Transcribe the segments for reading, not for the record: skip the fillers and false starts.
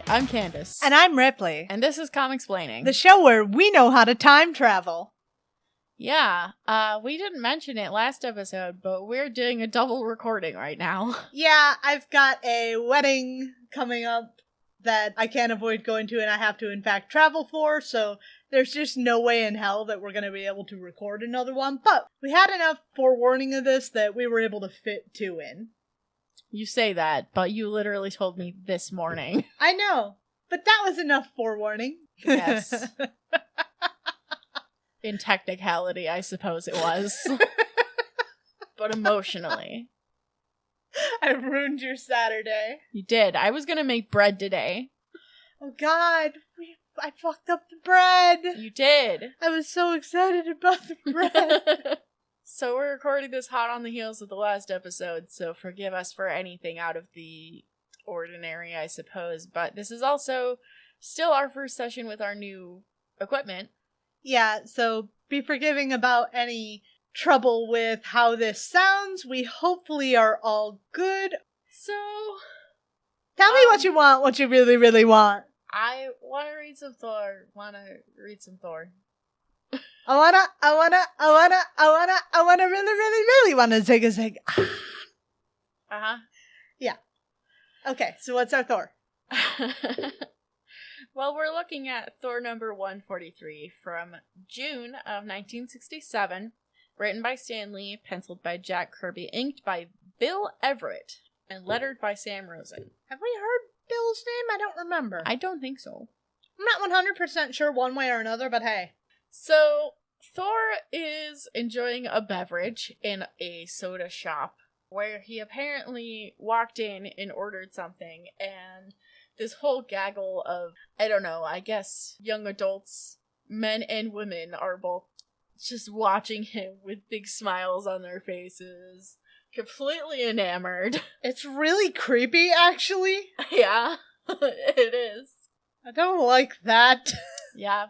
I'm Candace. And I'm Ripley. And this is Comicsplaining, the show where we know how to time travel. Yeah, we didn't mention it last episode, but we're doing a double recording right now. Yeah, I've got a wedding coming up that I can't avoid going to and I have to in fact travel for, so there's just no way in hell that we're going to be able to record another one, but we had enough forewarning of this that we were able to fit two in. You say that, but you literally told me this morning. I know, but that was enough forewarning. Yes. In technicality, I suppose it was. But emotionally. I ruined your Saturday. You did. I was gonna make bread today. Oh god, I fucked up the bread. You did. I was so excited about the bread. So we're recording this hot on the heels of the last episode, so forgive us for anything out of the ordinary, I suppose. But this is also still our first session with our new equipment. Yeah, so be forgiving about any trouble with how this sounds. We hopefully are all good. So, tell me what you want, what you really, really want. I want to read some Thor. I wanna really wanna zig a zig. Uh-huh. Yeah. Okay, so what's our Thor? Well, we're looking at Thor Number 143 from June of 1967, written by Stan Lee, penciled by Jack Kirby, inked by Bill Everett, and lettered by Sam Rosen. Have we heard Bill's name? I don't remember. I don't think so. I'm not 100% sure one way or another, but hey. So, Thor is enjoying a beverage in a soda shop, where he apparently walked in and ordered something, and this whole gaggle of, I don't know, I guess young adults, men and women, are both just watching him with big smiles on their faces, completely enamored. It's really creepy, actually. Yeah, it is. I don't like that. Yeah.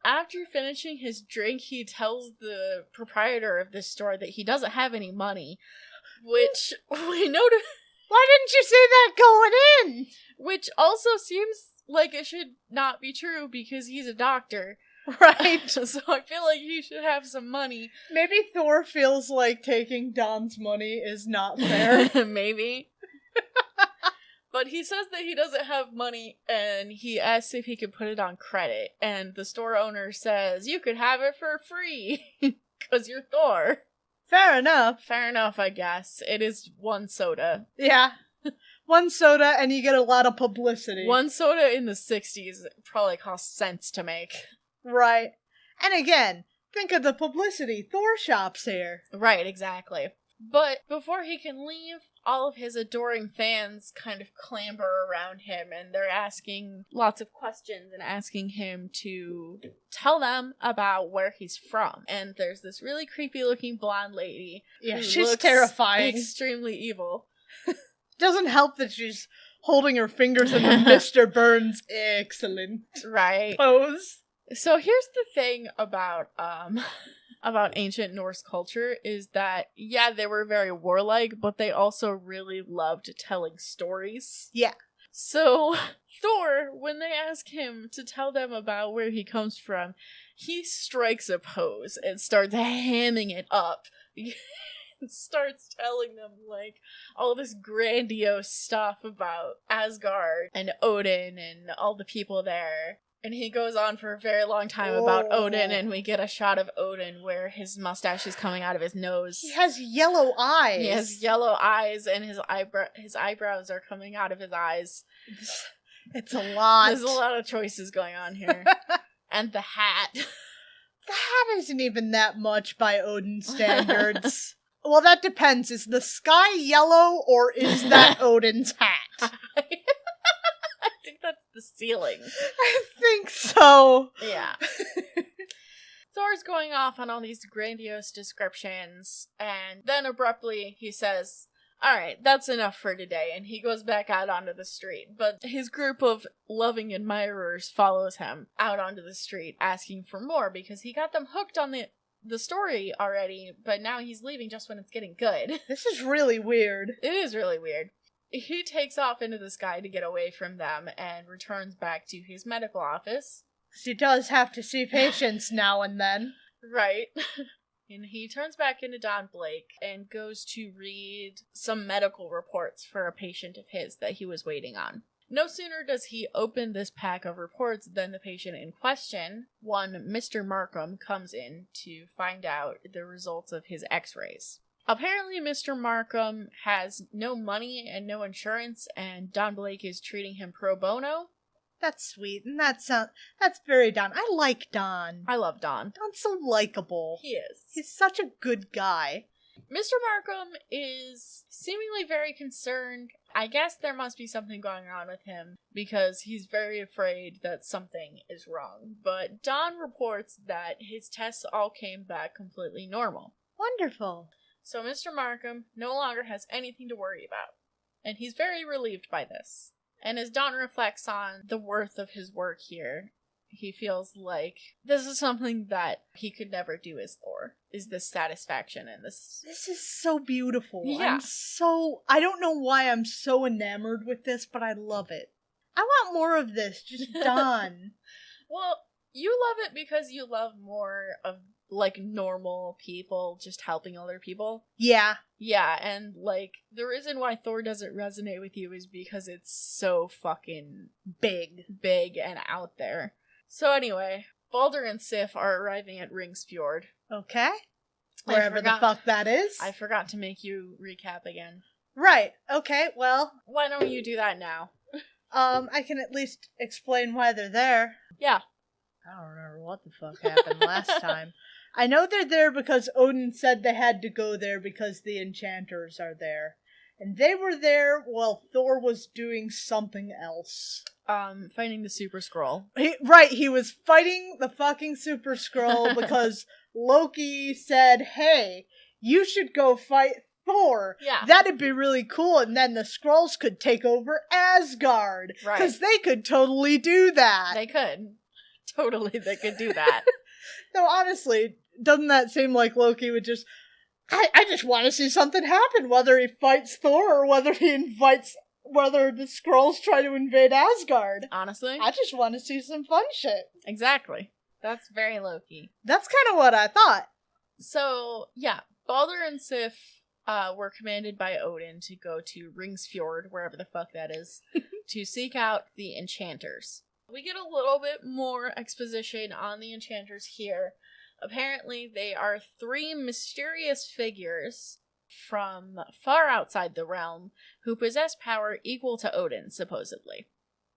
After finishing his drink, he tells the proprietor of this store that he doesn't have any money, which we notice. Why didn't you say that going in? Which also seems like it should not be true because he's a doctor. Right. So I feel like he should have some money. Maybe Thor feels like taking Don's money is not fair. Maybe. But he says that he doesn't have money, and he asks if he could put it on credit. And the store owner says, you could have it for free, because you're Thor. Fair enough. Fair enough, I guess. It is one soda. Yeah. One soda, and you get a lot of publicity. One soda in the 60s probably cost cents to make. Right. And again, think of the publicity Thor shops here. Right, exactly. But before he can leave, all of his adoring fans kind of clamber around him, and they're asking lots of questions and asking him to tell them about where he's from. And there's this really creepy looking blonde lady. Yeah, who she's looks terrifying. Extremely evil. Doesn't help that she's holding her fingers in the Mr. Burns excellent Right. pose. So here's the thing about ancient Norse culture is that, yeah, they were very warlike, but they also really loved telling stories. Yeah. So Thor, when they ask him to tell them about where he comes from, he strikes a pose and starts hamming it up. Starts telling them, like, all this grandiose stuff about Asgard and Odin and all the people there. And he goes on for a very long time about Odin, and we get a shot of Odin where his mustache is coming out of his nose. He has yellow eyes. He has yellow eyes, and his eyebrows are coming out of his eyes. It's a lot. There's a lot of choices going on here. And the hat. The hat isn't even that much by Odin standards. Well, that depends. Is the sky yellow, or is that Odin's hat? I think that's the ceiling. I think so. Yeah. Thor's going off on all these grandiose descriptions, and then abruptly he says, alright, that's enough for today, and he goes back out onto the street. But his group of loving admirers follows him out onto the street, asking for more, because he got them hooked on the story already, but now he's leaving just when it's getting good. This is really weird. It is really weird. he takes off into the sky to get away from them and returns back to his medical office. He does have to see patients now and then. Right. And he turns back into Don Blake and goes to read some medical reports for a patient of his that he was waiting on. No sooner does he open this pack of reports than the patient in question, one Mr. Markham, comes in to find out the results of his x-rays. Apparently, Mr. Markham has no money and no insurance, and Don Blake is treating him pro bono. That's sweet, and that's very Don. I like Don. I love Don. Don's so likable. He is. He's such a good guy. Mr. Markham is seemingly very concerned. I guess there must be something going on with him, because he's very afraid that something is wrong. But Don reports that his tests all came back completely normal. Wonderful. So Mr. Markham no longer has anything to worry about, and he's very relieved by this. And as Don reflects on the worth of his work here, he feels like this is something that he could never do as Thor, is this satisfaction and this... This is so beautiful. Yeah. I don't know why I'm so enamored with this, but I love it. I want more of this, just Don. Well, you love it because you love more of, like, normal people just helping other people. Yeah. Yeah, and, like, the reason why Thor doesn't resonate with you is because it's so fucking big and out there. So anyway, Balder and Sif are arriving at Ringsfjord. Okay. Wherever the fuck that is. I forgot to make you recap again. Right. Okay, well. Why don't you do that now? I can at least explain why they're there. Yeah. I don't remember what the fuck happened last time. I know they're there because Odin said they had to go there because the Enchanters are there. And they were there while Thor was doing something else. Fighting the Super Skrull. He was fighting the fucking Super Skrull because Loki said, hey, you should go fight Thor. Yeah. That'd be really cool, and then the Skrulls could take over Asgard. Right. Because they could totally do that. They could. Totally, they could do that. Though honestly, doesn't that seem like Loki would just... I just want to see something happen, whether he fights Thor or whether the Skrulls try to invade Asgard. Honestly? I just want to see some fun shit. Exactly. That's very Loki. That's kind of what I thought. So, yeah, Balder and Sif were commanded by Odin to go to Ringsfjord, wherever the fuck that is, to seek out the Enchanters. We get a little bit more exposition on the Enchanters here. Apparently, they are 3 mysterious figures from far outside the realm who possess power equal to Odin, supposedly.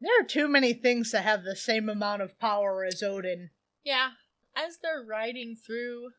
There are too many things that have the same amount of power as Odin. Yeah. As they're riding through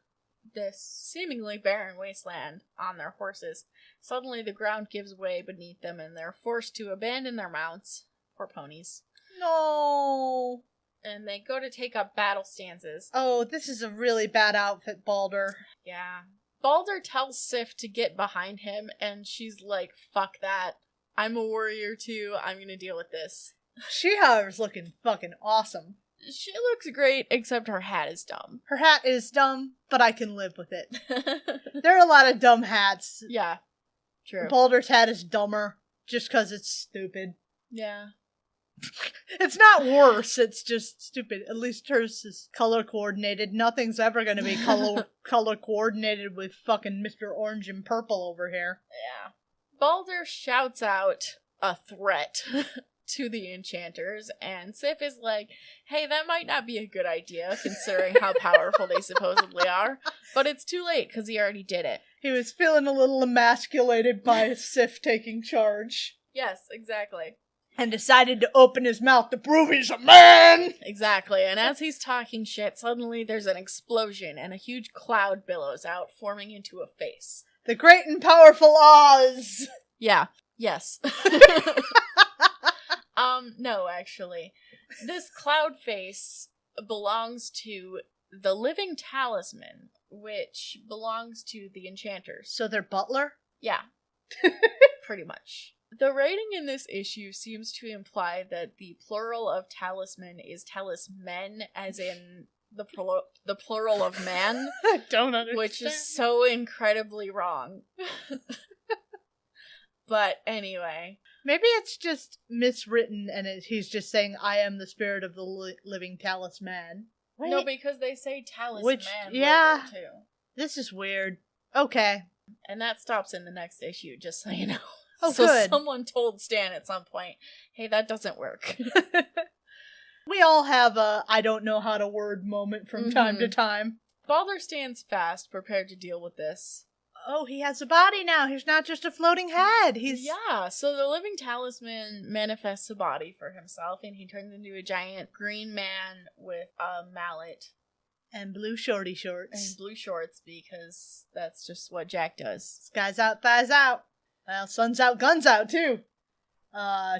this seemingly barren wasteland on their horses, suddenly the ground gives way beneath them and they're forced to abandon their mounts, or ponies. No. And they go to take up battle stances. Oh, this is a really bad outfit, Balder. Yeah. Balder tells Sif to get behind him, and she's like, fuck that. I'm a warrior too, I'm gonna deal with this. She, however, is looking fucking awesome. She looks great, except her hat is dumb. Her hat is dumb, but I can live with it. There are a lot of dumb hats. Yeah, true. Balder's hat is dumber, just because it's stupid. Yeah. It's not worse, it's just stupid. At least hers is color coordinated. Nothing's ever gonna be color coordinated with fucking Mr. Orange and Purple over here. Yeah. Balder shouts out a threat to the Enchanters, and Sif is like, hey, that might not be a good idea, considering how powerful they supposedly are, but it's too late, because he already did it. He was feeling a little emasculated by Sif taking charge. Yes, exactly. And decided to open his mouth to prove he's a man! Exactly, and as he's talking shit, suddenly there's an explosion, and a huge cloud billows out, forming into a face. The great and powerful Oz! Yeah, yes. No, actually. This cloud face belongs to the living talisman, which belongs to the Enchanters. So they're butler? Yeah. Pretty much. The writing in this issue seems to imply that the plural of talisman is talismen, as in the plural of man. I don't understand. Which is so incredibly wrong. But anyway. Maybe it's just miswritten and he's just saying, I am the spirit of the living talisman. Wait. No, because they say talisman yeah, later, too. This is weird. Okay. And that stops in the next issue, just so you know. Oh, so good. Someone told Stan at some point, hey, that doesn't work. We all have a I don't know how to word moment from time to time. Balder stands fast, prepared to deal with this. Oh, he has a body now. He's not just a floating head. Yeah, so the living talisman manifests a body for himself, and he turns into a giant green man with a mallet. And blue shorty shorts. And blue shorts, because that's just what Jack does. Skies out, thighs out. Well, sun's out, guns out, too.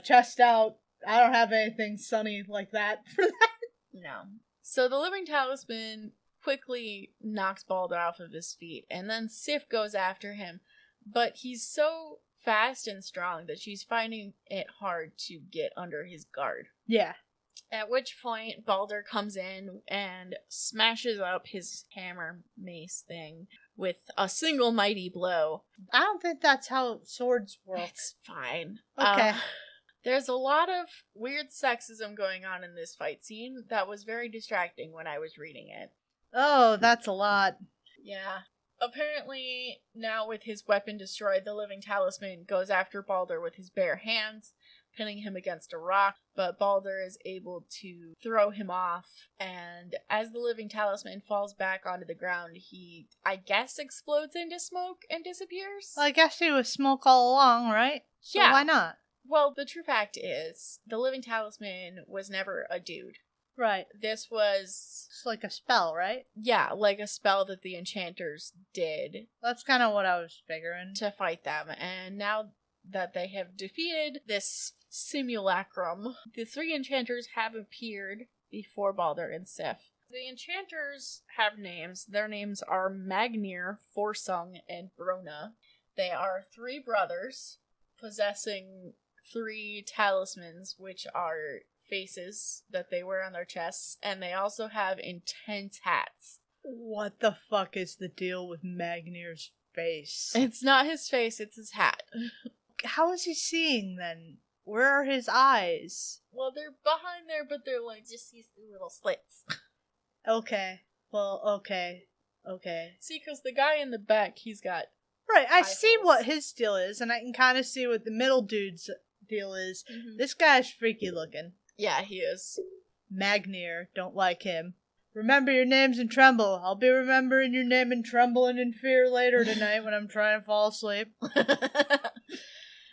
Chest out. I don't have anything sunny like that for that. No. So the living talisman quickly knocks Balder off of his feet, and then Sif goes after him, but he's so fast and strong that she's finding it hard to get under his guard. Yeah. At which point, Balder comes in and smashes up his hammer mace thing with a single mighty blow. I don't think that's how swords work. It's fine. Okay. There's a lot of weird sexism going on in this fight scene that was very distracting when I was reading it. Oh, that's a lot. Yeah. Apparently, now with his weapon destroyed, the living talisman goes after Balder with his bare hands, pinning him against a rock, but Balder is able to throw him off, and as the living talisman falls back onto the ground, he, I guess, explodes into smoke and disappears? Well, I guess he was smoke all along, right? So yeah. Why not? Well, the true fact is, the living talisman was never a dude. Right. This was... It's like a spell, right? Yeah, like a spell that the Enchanters did. That's kind of what I was figuring. To fight them. And now that they have defeated this simulacrum, the three Enchanters have appeared before Balder and Sif. The Enchanters have names. Their names are Magnir, Forsung, and Brona. They are three brothers possessing three talismans, which are faces that they wear on their chests, and they also have intense hats. What the fuck is the deal with Magnir's face? It's not his face, it's his hat. How is he seeing then? Where are his eyes? Well, they're behind there, but they're like just these little slits. Okay. Well, okay. See, because the guy in the back, he's got... Right, I see what his deal is, and I can kind of see what the middle dude's deal is. Mm-hmm. This guy's freaky looking. Yeah, he is. Magnir, don't like him. Remember your names and tremble. I'll be remembering your name and trembling in fear later tonight when I'm trying to fall asleep.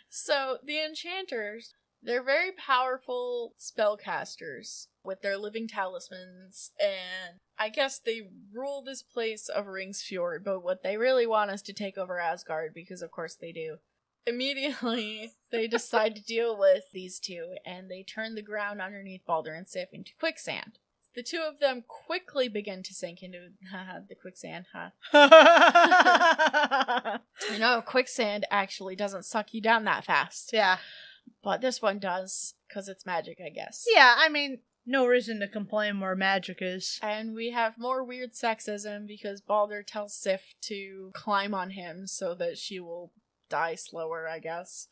So, the Enchanters, they're very powerful spellcasters with their living talismans, and I guess they rule this place of Ringsfjord, but what they really want is to take over Asgard, because of course they do. Immediately, they decide to deal with these two, and they turn the ground underneath Balder and Sif into quicksand. The two of them quickly begin to sink into the quicksand, You know, quicksand actually doesn't suck you down that fast. Yeah. But this one does, because it's magic, I guess. Yeah, I mean, no reason to complain where magic is. And we have more weird sexism, because Balder tells Sif to climb on him so that she will die slower, I guess.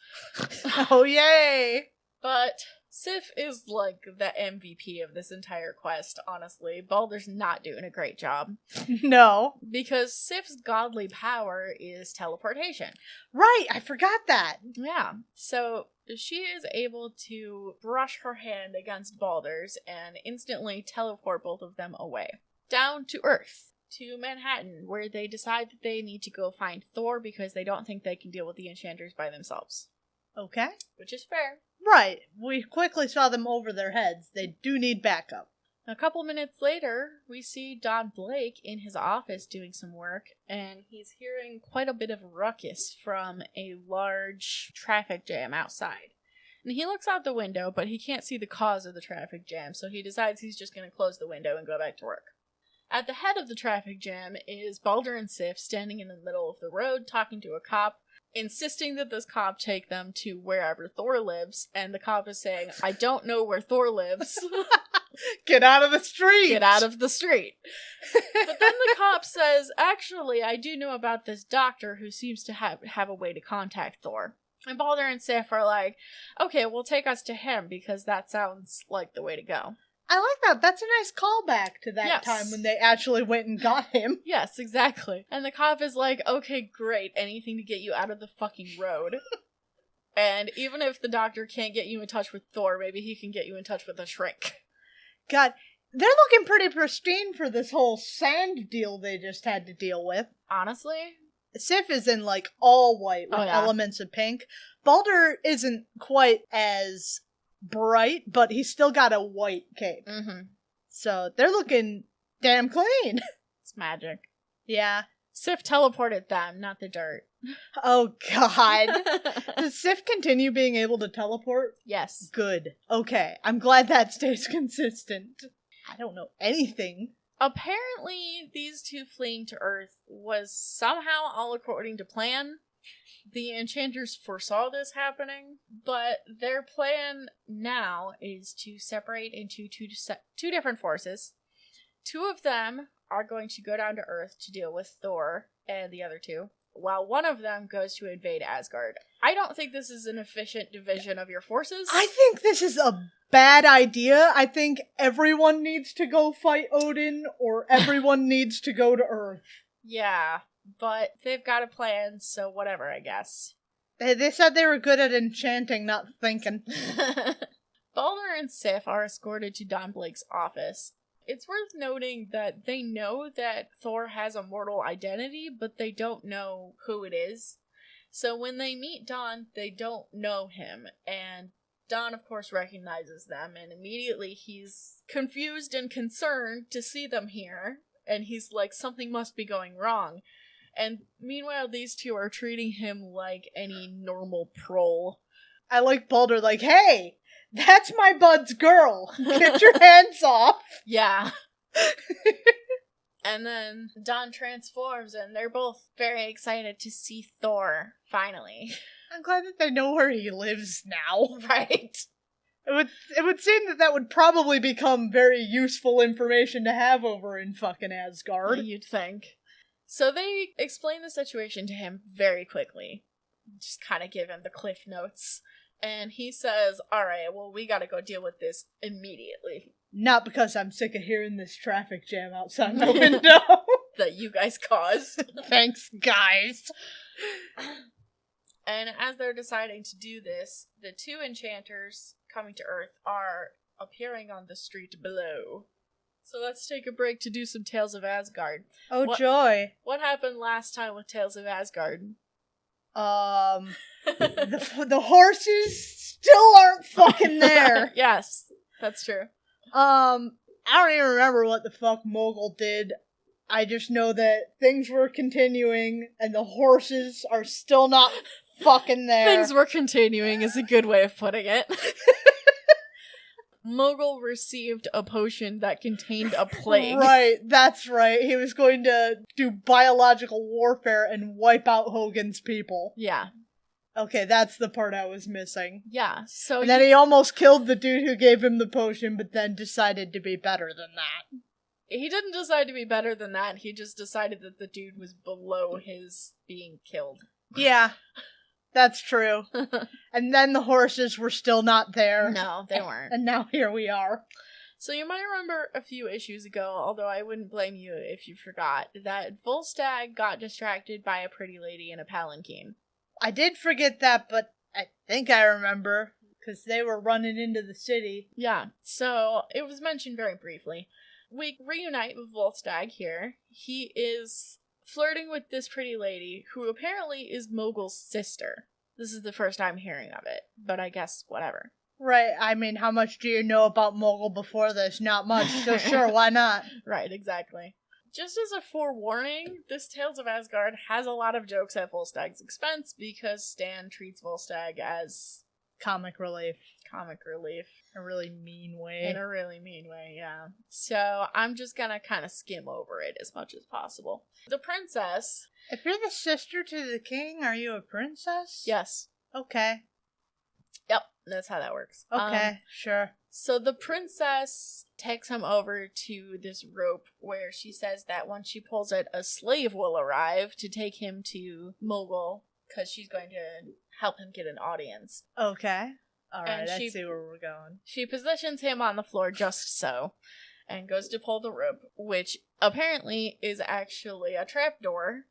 Oh, yay! But Sif is like the MVP of this entire quest, honestly. Balder's not doing a great job. No. Because Sif's godly power is teleportation. Right, I forgot that. Yeah. So she is able to brush her hand against Balder's and instantly teleport both of them away. Down to Earth. To Manhattan, where they decide that they need to go find Thor because they don't think they can deal with the Enchanters by themselves. Okay. Which is fair. Right. We quickly saw them over their heads. They do need backup. A couple minutes later, we see Don Blake in his office doing some work, and he's hearing quite a bit of ruckus from a large traffic jam outside. And he looks out the window, but he can't see the cause of the traffic jam, so he decides he's just going to close the window and go back to work. At the head of the traffic jam is Balder and Sif standing in the middle of the road talking to a cop, insisting that this cop take them to wherever Thor lives, and the cop is saying, I don't know where Thor lives. Get out of the street! Get out of the street. But then the cop says, actually, I do know about this doctor who seems to have a way to contact Thor. And Balder and Sif are like, okay, well, take us to him because that sounds like the way to go. I like that. That's a nice callback to that Yes. time when they actually went and got him. Yes, exactly. And the cop is like, okay, great, anything to get you out of the fucking road. And even if the doctor can't get you in touch with Thor, maybe he can get you in touch with a shrink. God, they're looking pretty pristine for this whole sand deal they just had to deal with. Honestly? Sif is in, like, all white with elements of pink. Balder isn't quite as bright, but he's still got a white cape. Mm-hmm. So they're looking damn clean. It's magic. Yeah. Sif teleported them, not the dirt. Oh, God. Does Sif continue being able to teleport? Yes. Good. Okay. I'm glad that stays consistent. I don't know anything. Apparently, these two fleeing to Earth was somehow all according to plan. The Enchanters foresaw this happening, but their plan now is to separate into two different forces. Two of them are going to go down to Earth to deal with Thor and the other two, while one of them goes to invade Asgard. I don't think this is an efficient division of your forces. I think this is a bad idea. I think everyone needs to go fight Odin, or everyone needs to go to Earth. Yeah, but they've got a plan, so whatever, I guess. They said they were good at enchanting, not thinking. Balder and Sif are escorted to Don Blake's office. It's worth noting that they know that Thor has a mortal identity, but they don't know who it is. So when they meet Don, they don't know him, and Don, of course, recognizes them, and immediately he's confused and concerned to see them here, and he's like, something must be going wrong. And meanwhile, these two are treating him like any normal prole. I like Balder like, hey, that's my bud's girl. Get your hands off. Yeah. And then Don transforms, and they're both very excited to see Thor, finally. I'm glad that they know where he lives now. Right. It would seem that would probably become very useful information to have over in fucking Asgard. You'd think. So they explain the situation to him very quickly. Just kind of give him the cliff notes. And he says, alright, well, we gotta go deal with this immediately. Not because I'm sick of hearing this traffic jam outside my window. That you guys caused. Thanks, guys. And as they're deciding to do this, the two enchanters coming to Earth are appearing on the street below. So let's take a break to do some Tales of Asgard. Oh, joy. What happened last time with Tales of Asgard? The horses still aren't fucking there. Yes, that's true. I don't even remember what the fuck Mogul did. I just know that things were continuing and the horses are still not fucking there. Things were continuing is a good way of putting it. Mogul received a potion that contained a plague. Right, that's right. He was going to do biological warfare and wipe out Hogan's people. Yeah. Okay, that's the part I was missing. Yeah, so and then he almost killed the dude who gave him the potion, but then decided to be better than that. He didn't decide to be better than that, he just decided that the dude was below his being killed. Yeah, that's true. And then the horses were still not there. No, they weren't. And now here we are. So you might remember a few issues ago, although I wouldn't blame you if you forgot, that Volstagg got distracted by a pretty lady in a palanquin. I did forget that, but I think I remember, because they were running into the city. Yeah, so it was mentioned very briefly. We reunite with Volstagg here. He is flirting with this pretty lady, who apparently is Mogul's sister. This is the first time hearing of it, but I guess whatever. Right, I mean, how much do you know about Mogul before this? Not much, so sure, why not? Right, exactly. Just as a forewarning, this Tales of Asgard has a lot of jokes at Volstagg's expense because Stan treats Volstagg as comic relief. Comic relief. In a really mean way. In a really mean way, yeah. So I'm just gonna kind of skim over it as much as possible. The princess... If you're the sister to the king, are you a princess? Yes. Okay. Yep, that's how that works. Okay, sure. So the princess takes him over to this rope where she says that once she pulls it, a slave will arrive to take him to Mogul. because she's going to help him get an audience. Okay. All right, And I see where we're going. She positions him on the floor just so, and goes to pull the rope, which apparently is actually a trapdoor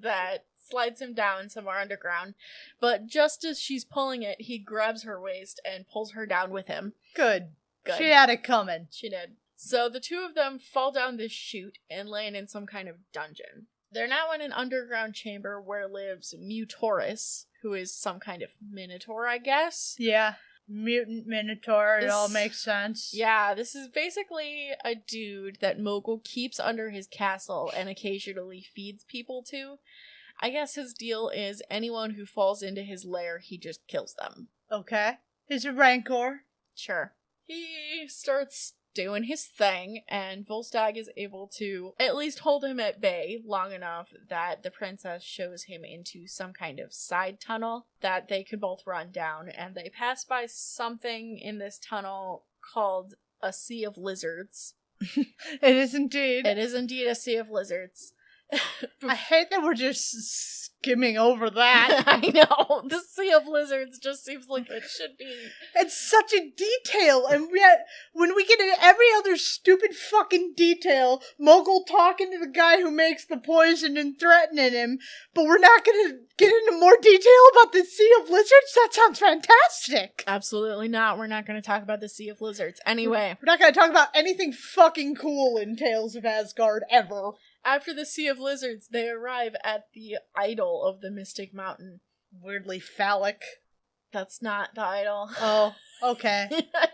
that slides him down somewhere underground. But just as she's pulling it, he grabs her waist and pulls her down with him. Good. Good. She had it coming. She did. So the two of them fall down this chute and land in some kind of dungeon. They're now in an underground chamber where lives Mutorus, who is some kind of minotaur, I guess. Yeah. Mutant Minotaur, it all makes sense. Yeah, this is basically a dude that Mogul keeps under his castle and occasionally feeds people to. I guess his deal is anyone who falls into his lair, he just kills them. Okay. He's a rancor. Sure. He starts doing his thing, and Volstagg is able to at least hold him at bay long enough that the princess shows him into some kind of side tunnel that they could both run down, and they pass by something in this tunnel called a sea of lizards. It is indeed. It is indeed a sea of lizards. I hate that we're just skimming over that. I know. The sea of lizards just seems like it should be. It's such a detail, and yet when we get into every other stupid fucking detail, Mogul talking to the guy who makes the poison and threatening him, but we're not gonna get into more detail about the Sea of Lizards? That sounds fantastic! Absolutely not. We're not going to talk about the sea of lizards. Anyway. We're not gonna talk about anything fucking cool in Tales of Asgard, ever. After the Sea of Lizards, they arrive at the idol of the Mystic Mountain. Weirdly phallic. That's not the idol. Oh, okay.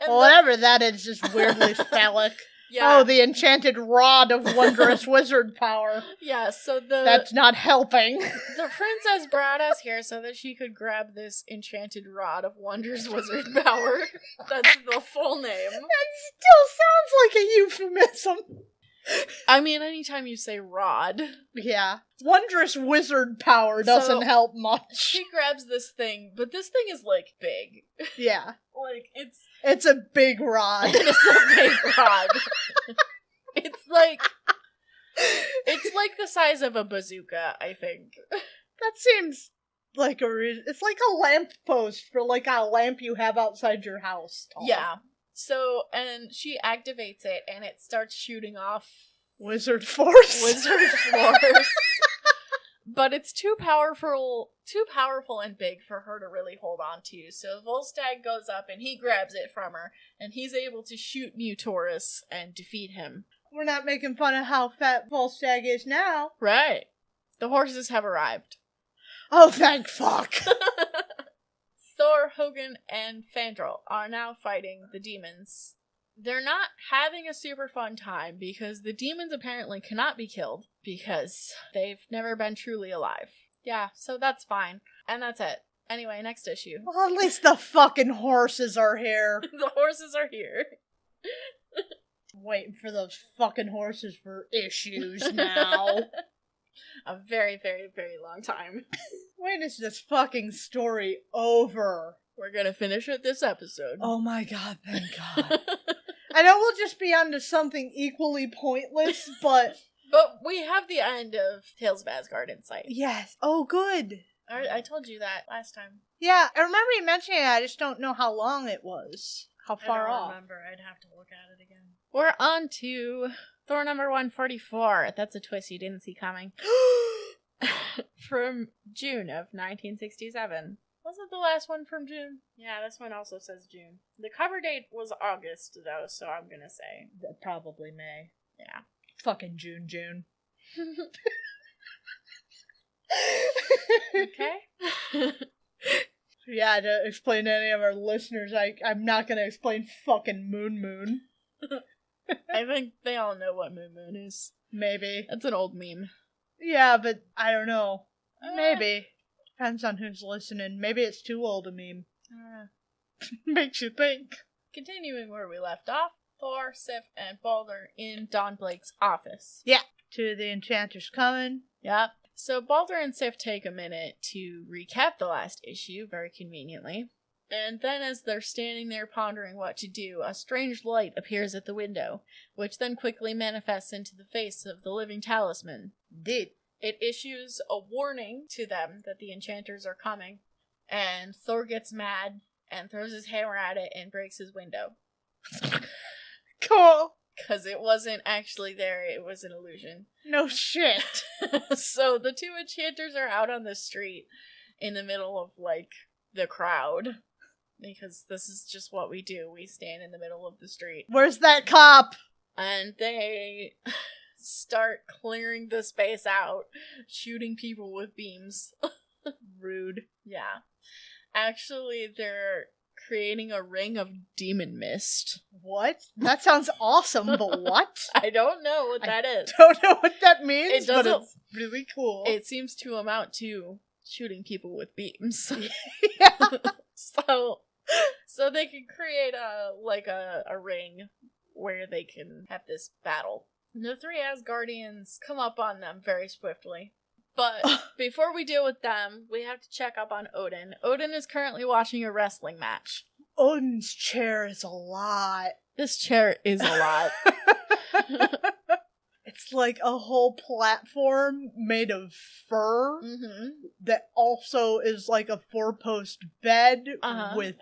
Well, whatever that is, just weirdly phallic. Yeah. Oh, the enchanted rod of wondrous wizard power. Yeah, so That's not helping. The princess brought us here so that she could grab this enchanted rod of wondrous wizard power. That's the full name. That still sounds like a euphemism. I mean, anytime you say rod. Yeah. Wondrous wizard power doesn't help much. She grabs this thing, but this thing is, like, big. Yeah. Like, It's a big rod. It's a big rod. It's like the size of a bazooka, I think. That seems like it's like a lamp post for, like, a lamp you have outside your house. Tall. Yeah. So, and she activates it, and it starts shooting off Wizard force. But it's too powerful and big for her to really hold on to. So Volstagg goes up, and he grabs it from her, and he's able to shoot Mutorus and defeat him. We're not making fun of how fat Volstagg is now. Right. The horses have arrived. Oh, thank fuck. Thor, Hogun, and Fandral are now fighting the demons. They're not having a super fun time because the demons apparently cannot be killed because they've never been truly alive. Yeah, so that's fine. And that's it. Anyway, next issue. Well, at least the fucking horses are here. The horses are here. Waiting for those fucking horses for issues now. A very, very, very long time. When is this fucking story over? We're gonna finish it this episode. Oh my god, thank god. I know we'll just be on to something equally pointless, but... But we have the end of Tales of Asgard in sight. Yes. Oh, good. I told you that last time. Yeah, I remember you mentioning it, I just don't know how long it was. How far off. I don't remember. I'd have to look at it again. We're on to Thor number 144. That's a twist you didn't see coming. From June of 1967. Was it the last one from June? Yeah, this one also says June. The cover date was August, though, so I'm gonna say. Probably May. Yeah. Fucking June. Okay. Yeah, to explain to any of our listeners, I'm not gonna explain fucking Moon. I think they all know what Moon is. Maybe. That's an old meme. Yeah, but I don't know. Maybe. Depends on who's listening. Maybe it's too old a meme. Makes you think. Continuing where we left off, Thor, Sif, and Balder in Don Blake's office. Yeah. Two of the enchanters coming. Yep. So Balder and Sif take a minute to recap the last issue, very conveniently. And then as they're standing there pondering what to do, a strange light appears at the window, which then quickly manifests into the face of the living talisman. Indeed. It issues a warning to them that the enchanters are coming, and Thor gets mad and throws his hammer at it and breaks his window. Cool. Because it wasn't actually there, it was an illusion. No shit. So the two enchanters are out on the street in the middle of, like, the crowd. Because this is just what we do. We stand in the middle of the street. Where's that cop? And they start clearing the space out, shooting people with beams. Rude. Yeah. Actually, they're creating a ring of demon mist. What? That sounds awesome, but what? I don't know what that is. Don't know what that means, but doesn't- it's really cool. It seems to amount to shooting people with beams. Yeah. So they can create a ring where they can have this battle. The three Asgardians come up on them very swiftly. But before we deal with them, we have to check up on Odin. Odin is currently watching a wrestling match. Odin's chair is a lot. This chair is a lot. It's like a whole platform made of fur that also is like a 4-post bed with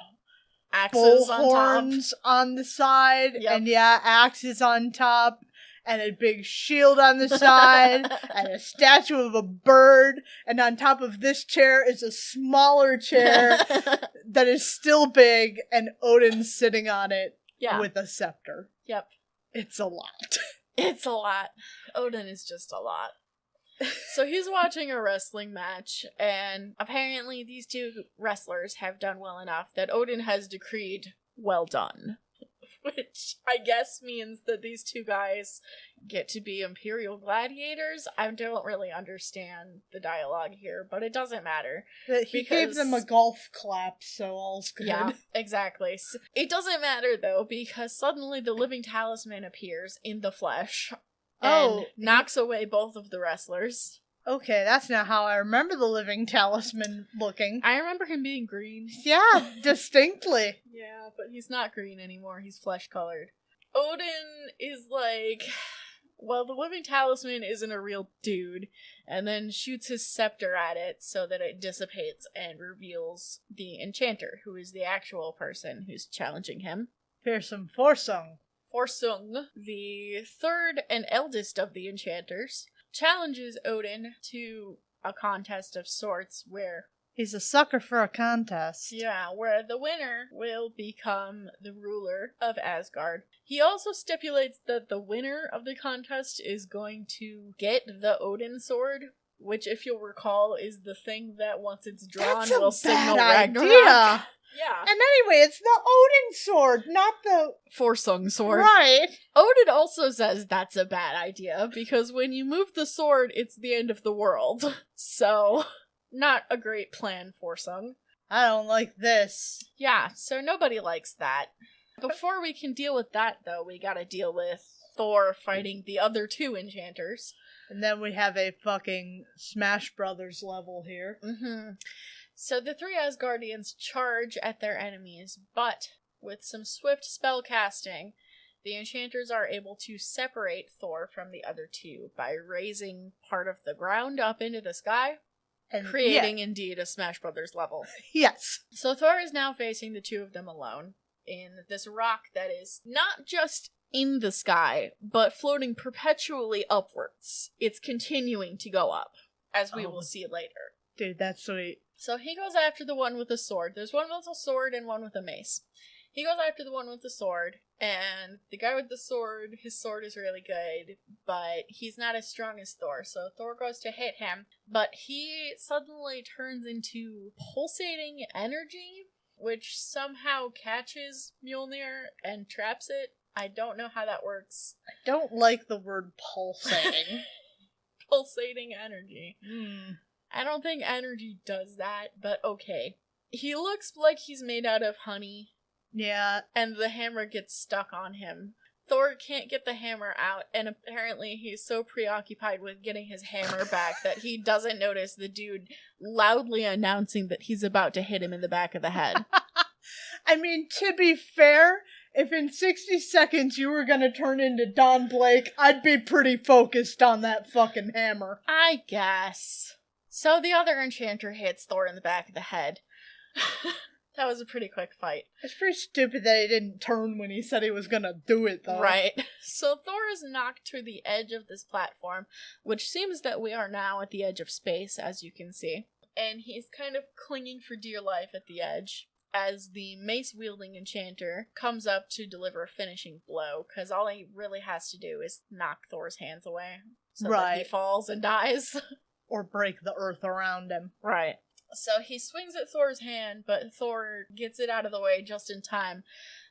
Axes bull on top. horns on the side, Yep. and axes on top, and a big shield on the side, and a statue of a bird, and on top of this chair is a smaller chair that is still big, and Odin's sitting on it with a scepter. Yep. It's a lot. It's a lot. Odin is just a lot. So he's watching a wrestling match, and apparently these two wrestlers have done well enough that Odin has decreed, well done. Which I guess means that these two guys get to be Imperial gladiators. I don't really understand the dialogue here, but it doesn't matter. He gave them a golf clap, so all's good. Yeah, exactly. So it doesn't matter, though, because suddenly the living talisman appears in the flesh and knocks away both of the wrestlers. Okay, that's not how I remember the living talisman looking. I remember him being green. Yeah, distinctly. Yeah, but he's not green anymore. He's flesh-colored. Odin is like, well, the living talisman isn't a real dude, and then shoots his scepter at it so that it dissipates and reveals the enchanter, who is the actual person who's challenging him. Fearsome Forsung. Forsung, the third and eldest of the enchanters, challenges Odin to a contest of sorts where... He's a sucker for a contest. Yeah, where the winner will become the ruler of Asgard. He also stipulates that the winner of the contest is going to get the Odin sword, which, if you'll recall, is the thing that once it's drawn will signal Ragnarok. Idea. Yeah. And anyway, it's the Odin sword, not the... Forsung sword. Right. Odin also says that's a bad idea, because when you move the sword, it's the end of the world. So... not a great plan, Forsung. I don't like this. Yeah, so nobody likes that. Before we can deal with that, though, we gotta deal with Thor fighting the other two enchanters. And then we have a fucking Smash Brothers level here. So the three Asgardians charge at their enemies, but with some swift spell casting, the enchanters are able to separate Thor from the other two by raising part of the ground up into the sky. And creating, indeed, a Smash Brothers level. Yes. So Thor is now facing the two of them alone in this rock that is not just in the sky, but floating perpetually upwards. It's continuing to go up, as we will see later. Dude, that's sweet. So he goes after the one with a sword. There's one with a sword and one with a mace. He goes after the one with the sword, and the guy with the sword, his sword is really good, but he's not as strong as Thor, so Thor goes to hit him, but he suddenly turns into pulsating energy, which somehow catches Mjolnir and traps it. I don't know how that works. I don't like the word pulsating. Pulsating energy. I don't think energy does that, but okay. He looks like he's made out of honey. Yeah. And the hammer gets stuck on him. Thor can't get the hammer out, and apparently he's so preoccupied with getting his hammer back that he doesn't notice the dude loudly announcing that he's about to hit him in the back of the head. I mean, to be fair, if in 60 seconds you were gonna turn into Don Blake, I'd be pretty focused on that fucking hammer. I guess. So the other enchanter hits Thor in the back of the head. That was a pretty quick fight. It's pretty stupid that he didn't turn when he said he was gonna do it, though. Right. So Thor is knocked to the edge of this platform, which seems that we are now at the edge of space, as you can see. And he's kind of clinging for dear life at the edge, as the mace-wielding enchanter comes up to deliver a finishing blow, because all he really has to do is knock Thor's hands away, so that he falls and dies. Or break the earth around him. Right. So he swings at Thor's hand, but Thor gets it out of the way just in time.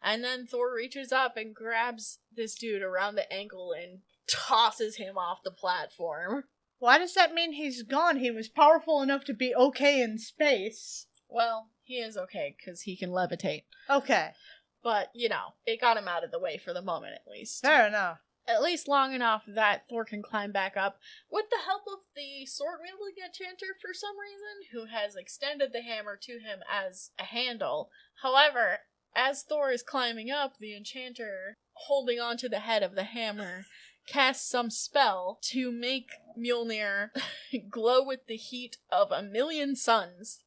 And then Thor reaches up and grabs this dude around the ankle and tosses him off the platform. Why does that mean he's gone? He was powerful enough to be okay in space. Well, he is okay, because he can levitate. Okay. But, you know, it got him out of the way for the moment, at least. Fair enough. At least long enough that Thor can climb back up, with the help of the sword-wielding enchanter for some reason, who has extended the hammer to him as a handle. However, as Thor is climbing up, the enchanter, holding onto the head of the hammer, casts some spell to make Mjolnir glow with the heat of 1,000,000 suns.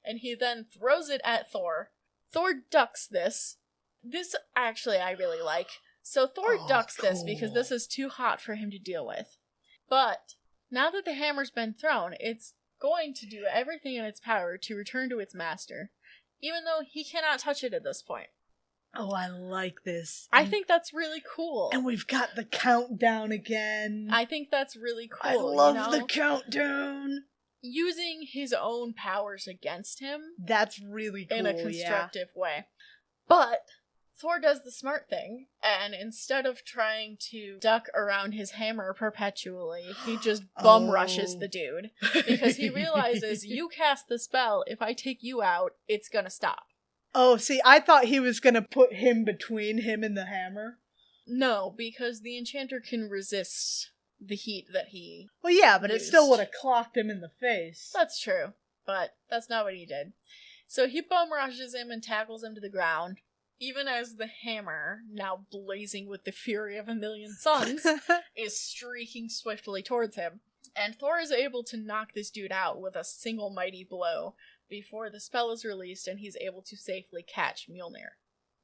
And he then throws it at Thor. Thor ducks this. This, actually, I really like. So Thor ducks this because this is too hot for him to deal with. But, now that the hammer's been thrown, it's going to do everything in its power to return to its master, even though he cannot touch it at this point. Oh, I like this. I think that's really cool. And we've got the countdown again. I think that's really cool. I love the countdown. Using his own powers against him. That's really cool, in a constructive way. But Thor does the smart thing, and instead of trying to duck around his hammer perpetually, he just bum rushes the dude. Because he realizes, you cast the spell, if I take you out, it's gonna stop. Oh, see, I thought he was gonna put him between him and the hammer. No, because the enchanter can resist the heat that he Well, yeah, but used. it still would have clocked him in the face. That's true, but that's not what he did. So he bum rushes him and tackles him to the ground, even as the hammer, now blazing with the fury of 1,000,000 suns, is streaking swiftly towards him. And Thor is able to knock this dude out with a single mighty blow before the spell is released and he's able to safely catch Mjolnir.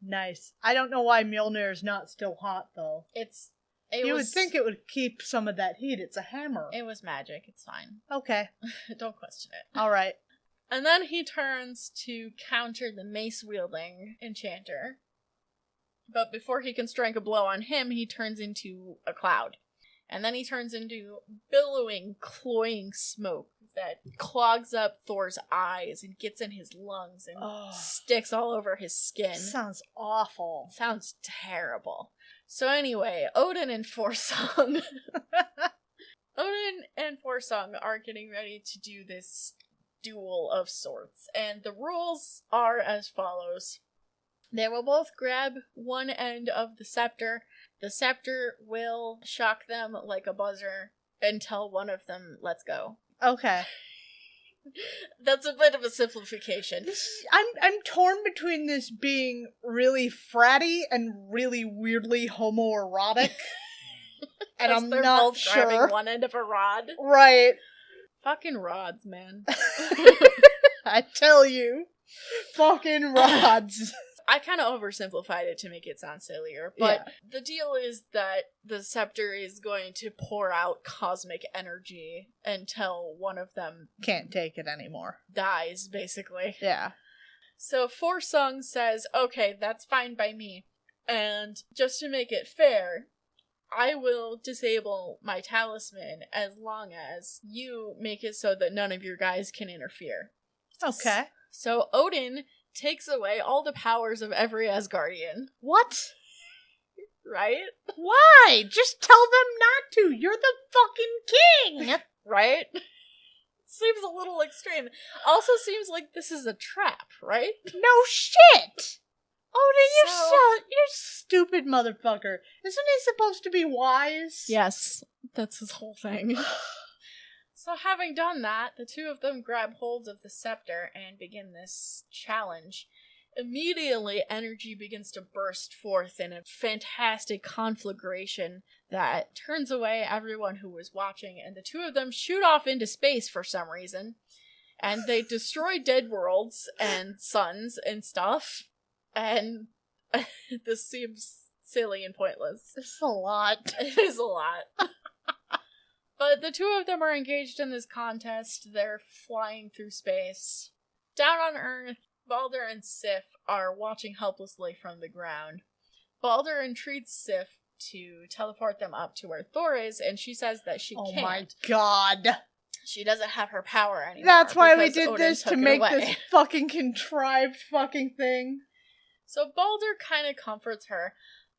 Nice. I don't know why Mjolnir is not still hot, though. You would think it would keep some of that heat. It's a hammer. It was magic. It's fine. Okay. Don't question it. Alright. And then he turns to counter the mace-wielding enchanter. But before he can strike a blow on him, he turns into a cloud. And then he turns into billowing, cloying smoke that clogs up Thor's eyes and gets in his lungs and sticks all over his skin. Sounds awful. Sounds terrible. So anyway, Odin and Forsong are getting ready to do this duel of sorts, and the rules are as follows. They will both grab one end of the scepter. The scepter will shock them like a buzzer until one of them lets go. Okay. That's a bit of a simplification. I'm torn between this being really fratty and really weirdly homoerotic. And I'm they're not both sure. grabbing one end of a rod. Right. Fucking rods, man. I tell you. Fucking rods. I kind of oversimplified it to make it sound sillier, but the deal is that the scepter is going to pour out cosmic energy until one of them can't take it anymore. Dies, basically. Yeah. So Forsong says, okay, that's fine by me. And just to make it fair, I will disable my talisman as long as you make it so that none of your guys can interfere. Okay. So Odin takes away all the powers of every Asgardian. What? Right? Why? Just tell them not to. You're the fucking king. Right? Seems a little extreme. Also seems like this is a trap, right? No shit! Odin, you're stupid motherfucker. Isn't he supposed to be wise? Yes, that's his whole thing. So having done that, the two of them grab hold of the scepter and begin this challenge. Immediately, energy begins to burst forth in a fantastic conflagration that turns away everyone who was watching, and the two of them shoot off into space for some reason. And they destroy dead worlds and suns and stuff. And this seems silly and pointless. It's a lot. It is a lot. But the two of them are engaged in this contest. They're flying through space. Down on Earth, Balder and Sif are watching helplessly from the ground. Balder entreats Sif to teleport them up to where Thor is, and she says that she can't. Oh my god. She doesn't have her power anymore. That's why we because did Odin this, took to it make away. this fucking contrived fucking thing. So Balder kind of comforts her.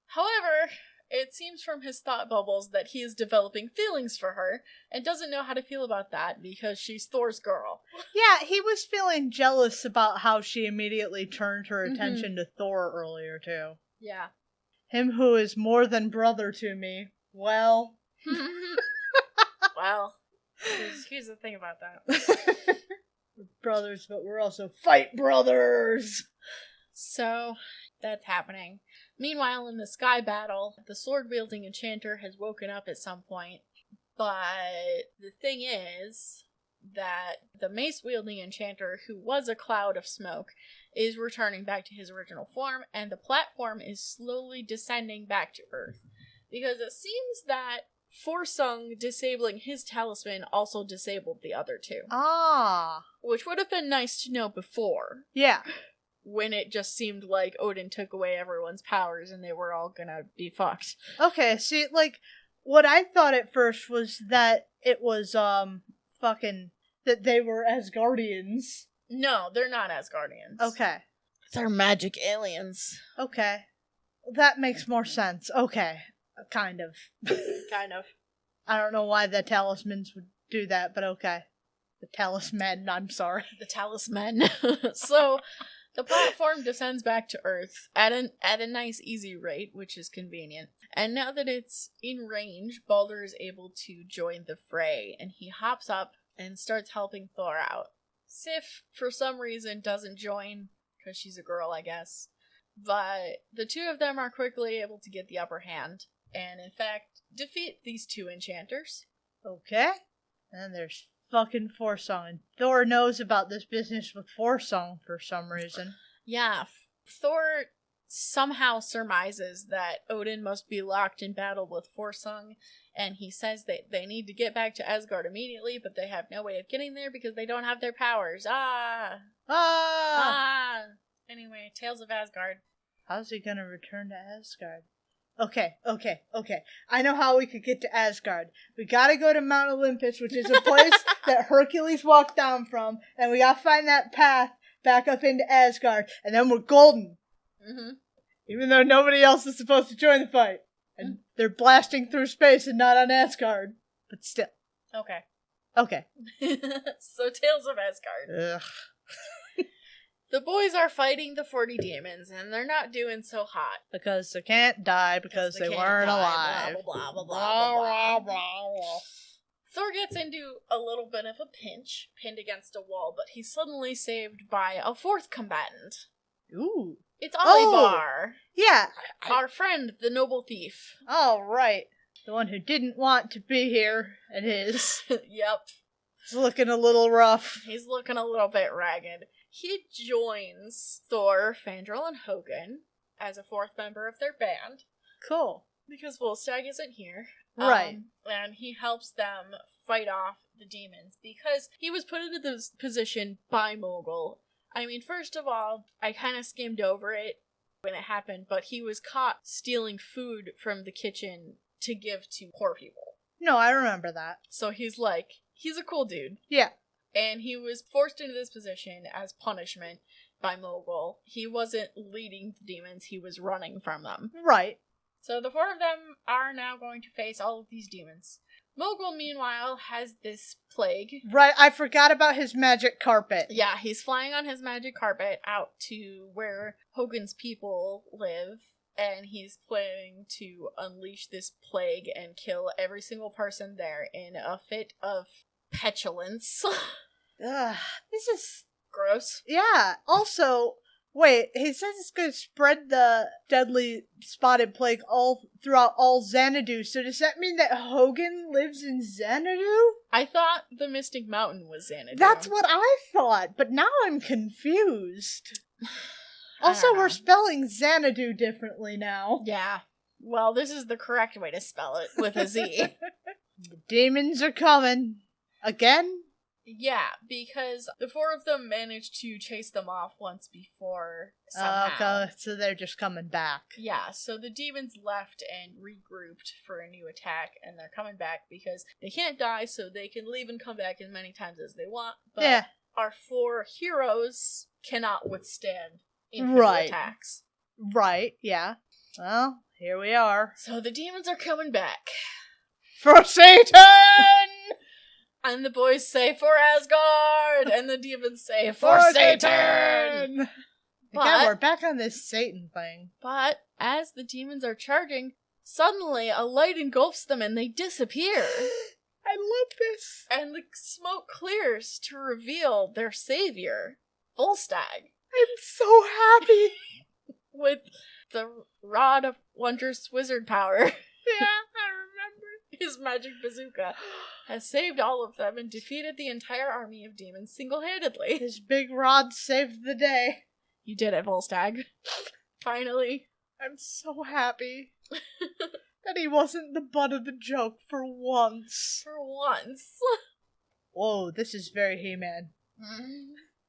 However, it seems from his thought bubbles that he is developing feelings for her, and doesn't know how to feel about that because she's Thor's girl. Yeah, he was feeling jealous about how she immediately turned her attention to Thor earlier, too. Yeah. Him who is more than brother to me. Well. Well, here's the thing about that. We're brothers, but we're also fight brothers! So, that's happening. Meanwhile, in the sky battle, the sword-wielding enchanter has woken up at some point, but the thing is that the mace-wielding enchanter, who was a cloud of smoke, is returning back to his original form, and the platform is slowly descending back to Earth. Because it seems that Forsung disabling his talisman also disabled the other two. Ah. Which would have been nice to know before. Yeah. When it just seemed like Odin took away everyone's powers and they were all gonna be fucked. Okay, see, like, what I thought at first was that it was, that they were Asgardians. No, they're not Asgardians. Okay. They're magic aliens. Okay. That makes more sense. Okay. Kind of. Kind of. I don't know why the talismans would do that, but okay. The talisman, I'm sorry. The talisman. So, the platform descends back to Earth at a nice easy rate, which is convenient. And now that it's in range, Balder is able to join the fray, and he hops up and starts helping Thor out. Sif, for some reason, doesn't join, because she's a girl, I guess. But the two of them are quickly able to get the upper hand, and in fact, defeat these two enchanters. Okay. And there's fucking Forsung, and Thor knows about this business with Forsung for some reason. Yeah, Thor somehow surmises that Odin must be locked in battle with Forsung, and he says that they need to get back to Asgard immediately, but they have no way of getting there because they don't have their powers. Anyway, Tales of Asgard. How's he gonna return to Asgard? Okay. I know how we could get to Asgard. We gotta go to Mount Olympus, which is a place that Hercules walked down from, and we gotta find that path back up into Asgard, and then we're golden. Mm-hmm. Even though nobody else is supposed to join the fight. And they're blasting through space and not on Asgard. But still. Okay. So, Tales of Asgard. Ugh. The boys are fighting the 40 demons, and they're not doing so hot. Because they can't die because they weren't alive. Blah, blah, blah, blah, blah. Thor gets into a little bit of a pinch, pinned against a wall, but he's suddenly saved by a fourth combatant. Ooh. It's Olivar. Yeah. Our friend, the noble thief. Oh, right. The one who didn't want to be here and is. Yep. He's looking a little rough. He's looking a little bit ragged. He joins Thor, Fandral, and Hogun as a fourth member of their band. Cool. Because Volstagg isn't here. Right. And he helps them fight off the demons because he was put into this position by Mogul. I mean, first of all, I kind of skimmed over it when it happened, but he was caught stealing food from the kitchen to give to poor people. No, I remember that. So he's a cool dude. Yeah. And he was forced into this position as punishment by Mogul. He wasn't leading the demons, he was running from them. Right. So the four of them are now going to face all of these demons. Mogul, meanwhile, has this plague. Right, I forgot about his magic carpet. Yeah, he's flying on his magic carpet out to where Hogun's people live, and he's planning to unleash this plague and kill every single person there in a fit of petulance. Ugh, this is... Gross. Yeah, also, Wait, he says it's going to spread the deadly spotted plague all throughout all Xanadu, so does that mean that Hogan lives in Xanadu? I thought the Mystic Mountain was Xanadu. That's what I thought, but now I'm confused. Also, we're know. spelling Xanadu differently now. Yeah. Well, this is the correct way to spell it, with a Z. The demons are coming. Again? Yeah, because the four of them managed to chase them off once before somehow. Okay, so they're just coming back. Yeah, so the demons left and regrouped for a new attack, and they're coming back because they can't die, so they can leave and come back as many times as they want. But Yeah. our four heroes cannot withstand infinite attacks. Right, yeah. Well, here we are. So the demons are coming back. For Satan! And the boys say, "For Asgard!" And the demons say, "For Satan!" Again, we're back on this Satan thing. But as the demons are charging, suddenly a light engulfs them and they disappear. I love this. And the smoke clears to reveal their savior, Volstagg, I'm so happy. with the Rod of Wondrous Wizard Power. Yeah, I remember. His magic bazooka has saved all of them and defeated the entire army of demons single-handedly. His big rod saved the day. You did it, Volstagg. Finally. I'm so happy that he wasn't the butt of the joke for once. For once. Whoa, this is very He-Man.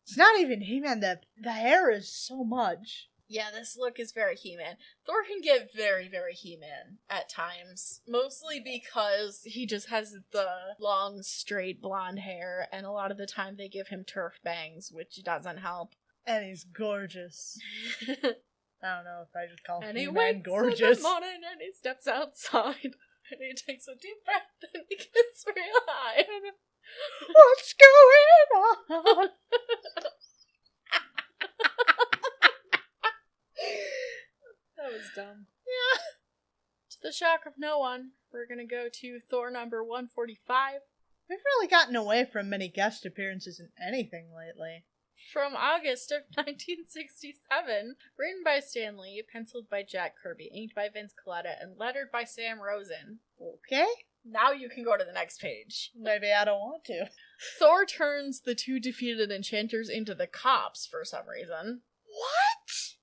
It's not even He-Man, the hair is so much. Yeah, this look is very He-Man. Thor can get very, very He-Man at times. Mostly because he just has the long, straight blonde hair, and a lot of the time they give him turf bangs, which doesn't help. And he's gorgeous. I don't know if I should call And he He-Man wakes gorgeous. in the morning and he steps outside, and he takes a deep breath and he gets real high. What's going on? That was dumb. Yeah. To the shock of no one, we're gonna go to Thor number 145. We've really gotten away from many guest appearances in anything lately. From August of 1967, written by Stan Lee, penciled by Jack Kirby, inked by Vince Colletta, and lettered by Sam Rosen. Okay. Now you can go to the next page. Maybe I don't want to. Thor turns the two defeated enchanters into the cops for some reason. What?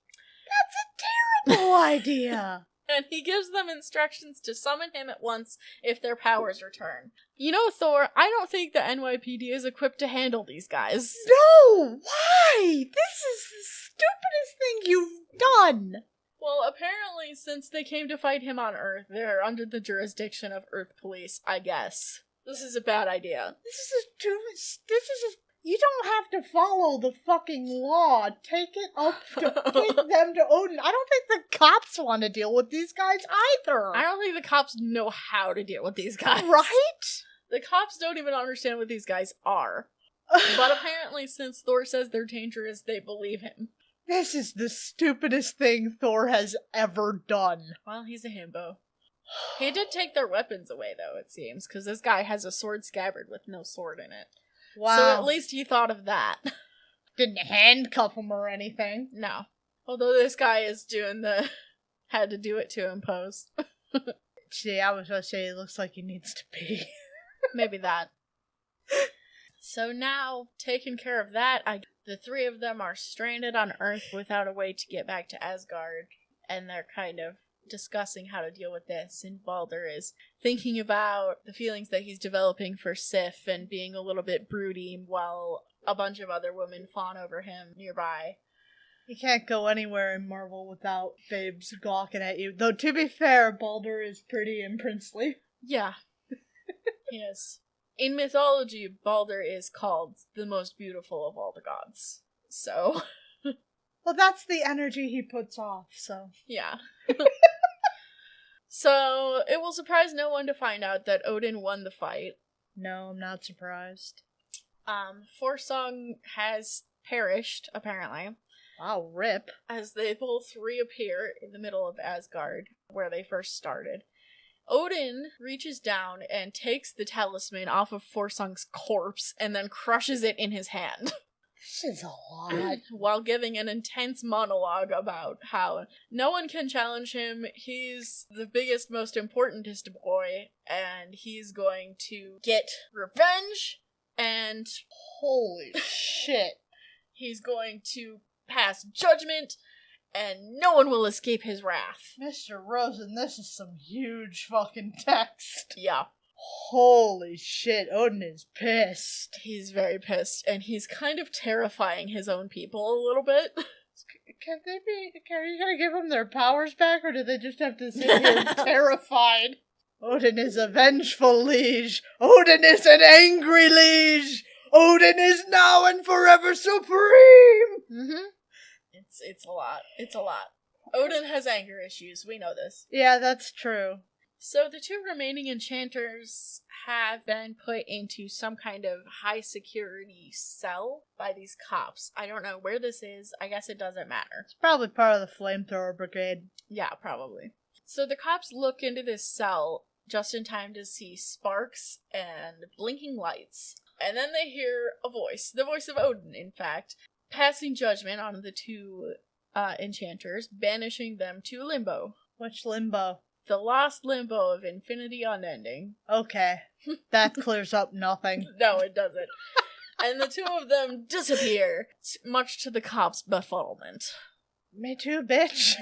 That's a terrible idea. And he gives them instructions to summon him at once if their powers return. You know, Thor, I don't think the NYPD is equipped to handle these guys. No! Why? This is the stupidest thing you've done! Well, apparently, since they came to fight him on Earth, they're under the jurisdiction of Earth Police, I guess. This is a bad idea. You don't have to follow the fucking law. Take it up to take them to Odin. I don't think the cops want to deal with these guys either. I don't think the cops know how to deal with these guys. Right? The cops don't even understand what these guys are. But apparently, since Thor says they're dangerous, they believe him. This is the stupidest thing Thor has ever done. Well, he's a himbo. He did take their weapons away, though, it seems, because this guy has a sword scabbard with no sword in it. Wow. So at least he thought of that. Didn't handcuff him or anything. No. Although this guy is doing the had to do it to him pose. See, I was going to say it looks like he needs to pee. Maybe that. So now, taking care of that, the three of them are stranded on Earth without a way to get back to Asgard. And they're kind of discussing how to deal with this, and Balder is thinking about the feelings that he's developing for Sif and being a little bit broody while a bunch of other women fawn over him nearby. You can't go anywhere in Marvel without babes gawking at you. Though, to be fair, Balder is pretty and princely. Yeah. Yes. In mythology, Balder is called the most beautiful of all the gods. So... Well, that's the energy he puts off, so... Yeah. So, it will surprise no one to find out that Odin won the fight. No, I'm not surprised. Forsong has perished, apparently. Wow, rip. As they both reappear in the middle of Asgard, where they first started. Odin reaches down and takes the talisman off of Forsong's corpse and then crushes it in his hand. This is a lot. While giving an intense monologue about how no one can challenge him, he's the biggest, most importantest boy, and he's going to get revenge, and Holy shit. he's going to pass judgment, and no one will escape his wrath. Mr. Rosen, this is some huge fucking text. Yeah. Holy shit, Odin is pissed. He's very pissed, and he's kind of terrifying his own people a little bit. Are you gonna give them their powers back, or do they just have to sit here terrified? Odin is a vengeful liege. Odin is an angry liege. Odin is now and forever supreme. Mm-hmm. It's a lot. It's a lot. Odin has anger issues. We know this. Yeah, that's true. So the two remaining enchanters have been put into some kind of high security cell by these cops. I don't know where this is. I guess it doesn't matter. It's probably part of the flamethrower brigade. Yeah, probably. So the cops look into this cell just in time to see sparks and blinking lights. And then they hear a voice, the voice of Odin, in fact, passing judgment on the two enchanters, banishing them to limbo. Which limbo? The lost limbo of infinity unending. Okay. That clears up nothing. No, it doesn't. And the two of them disappear, much to the cops' befuddlement. Me too, bitch.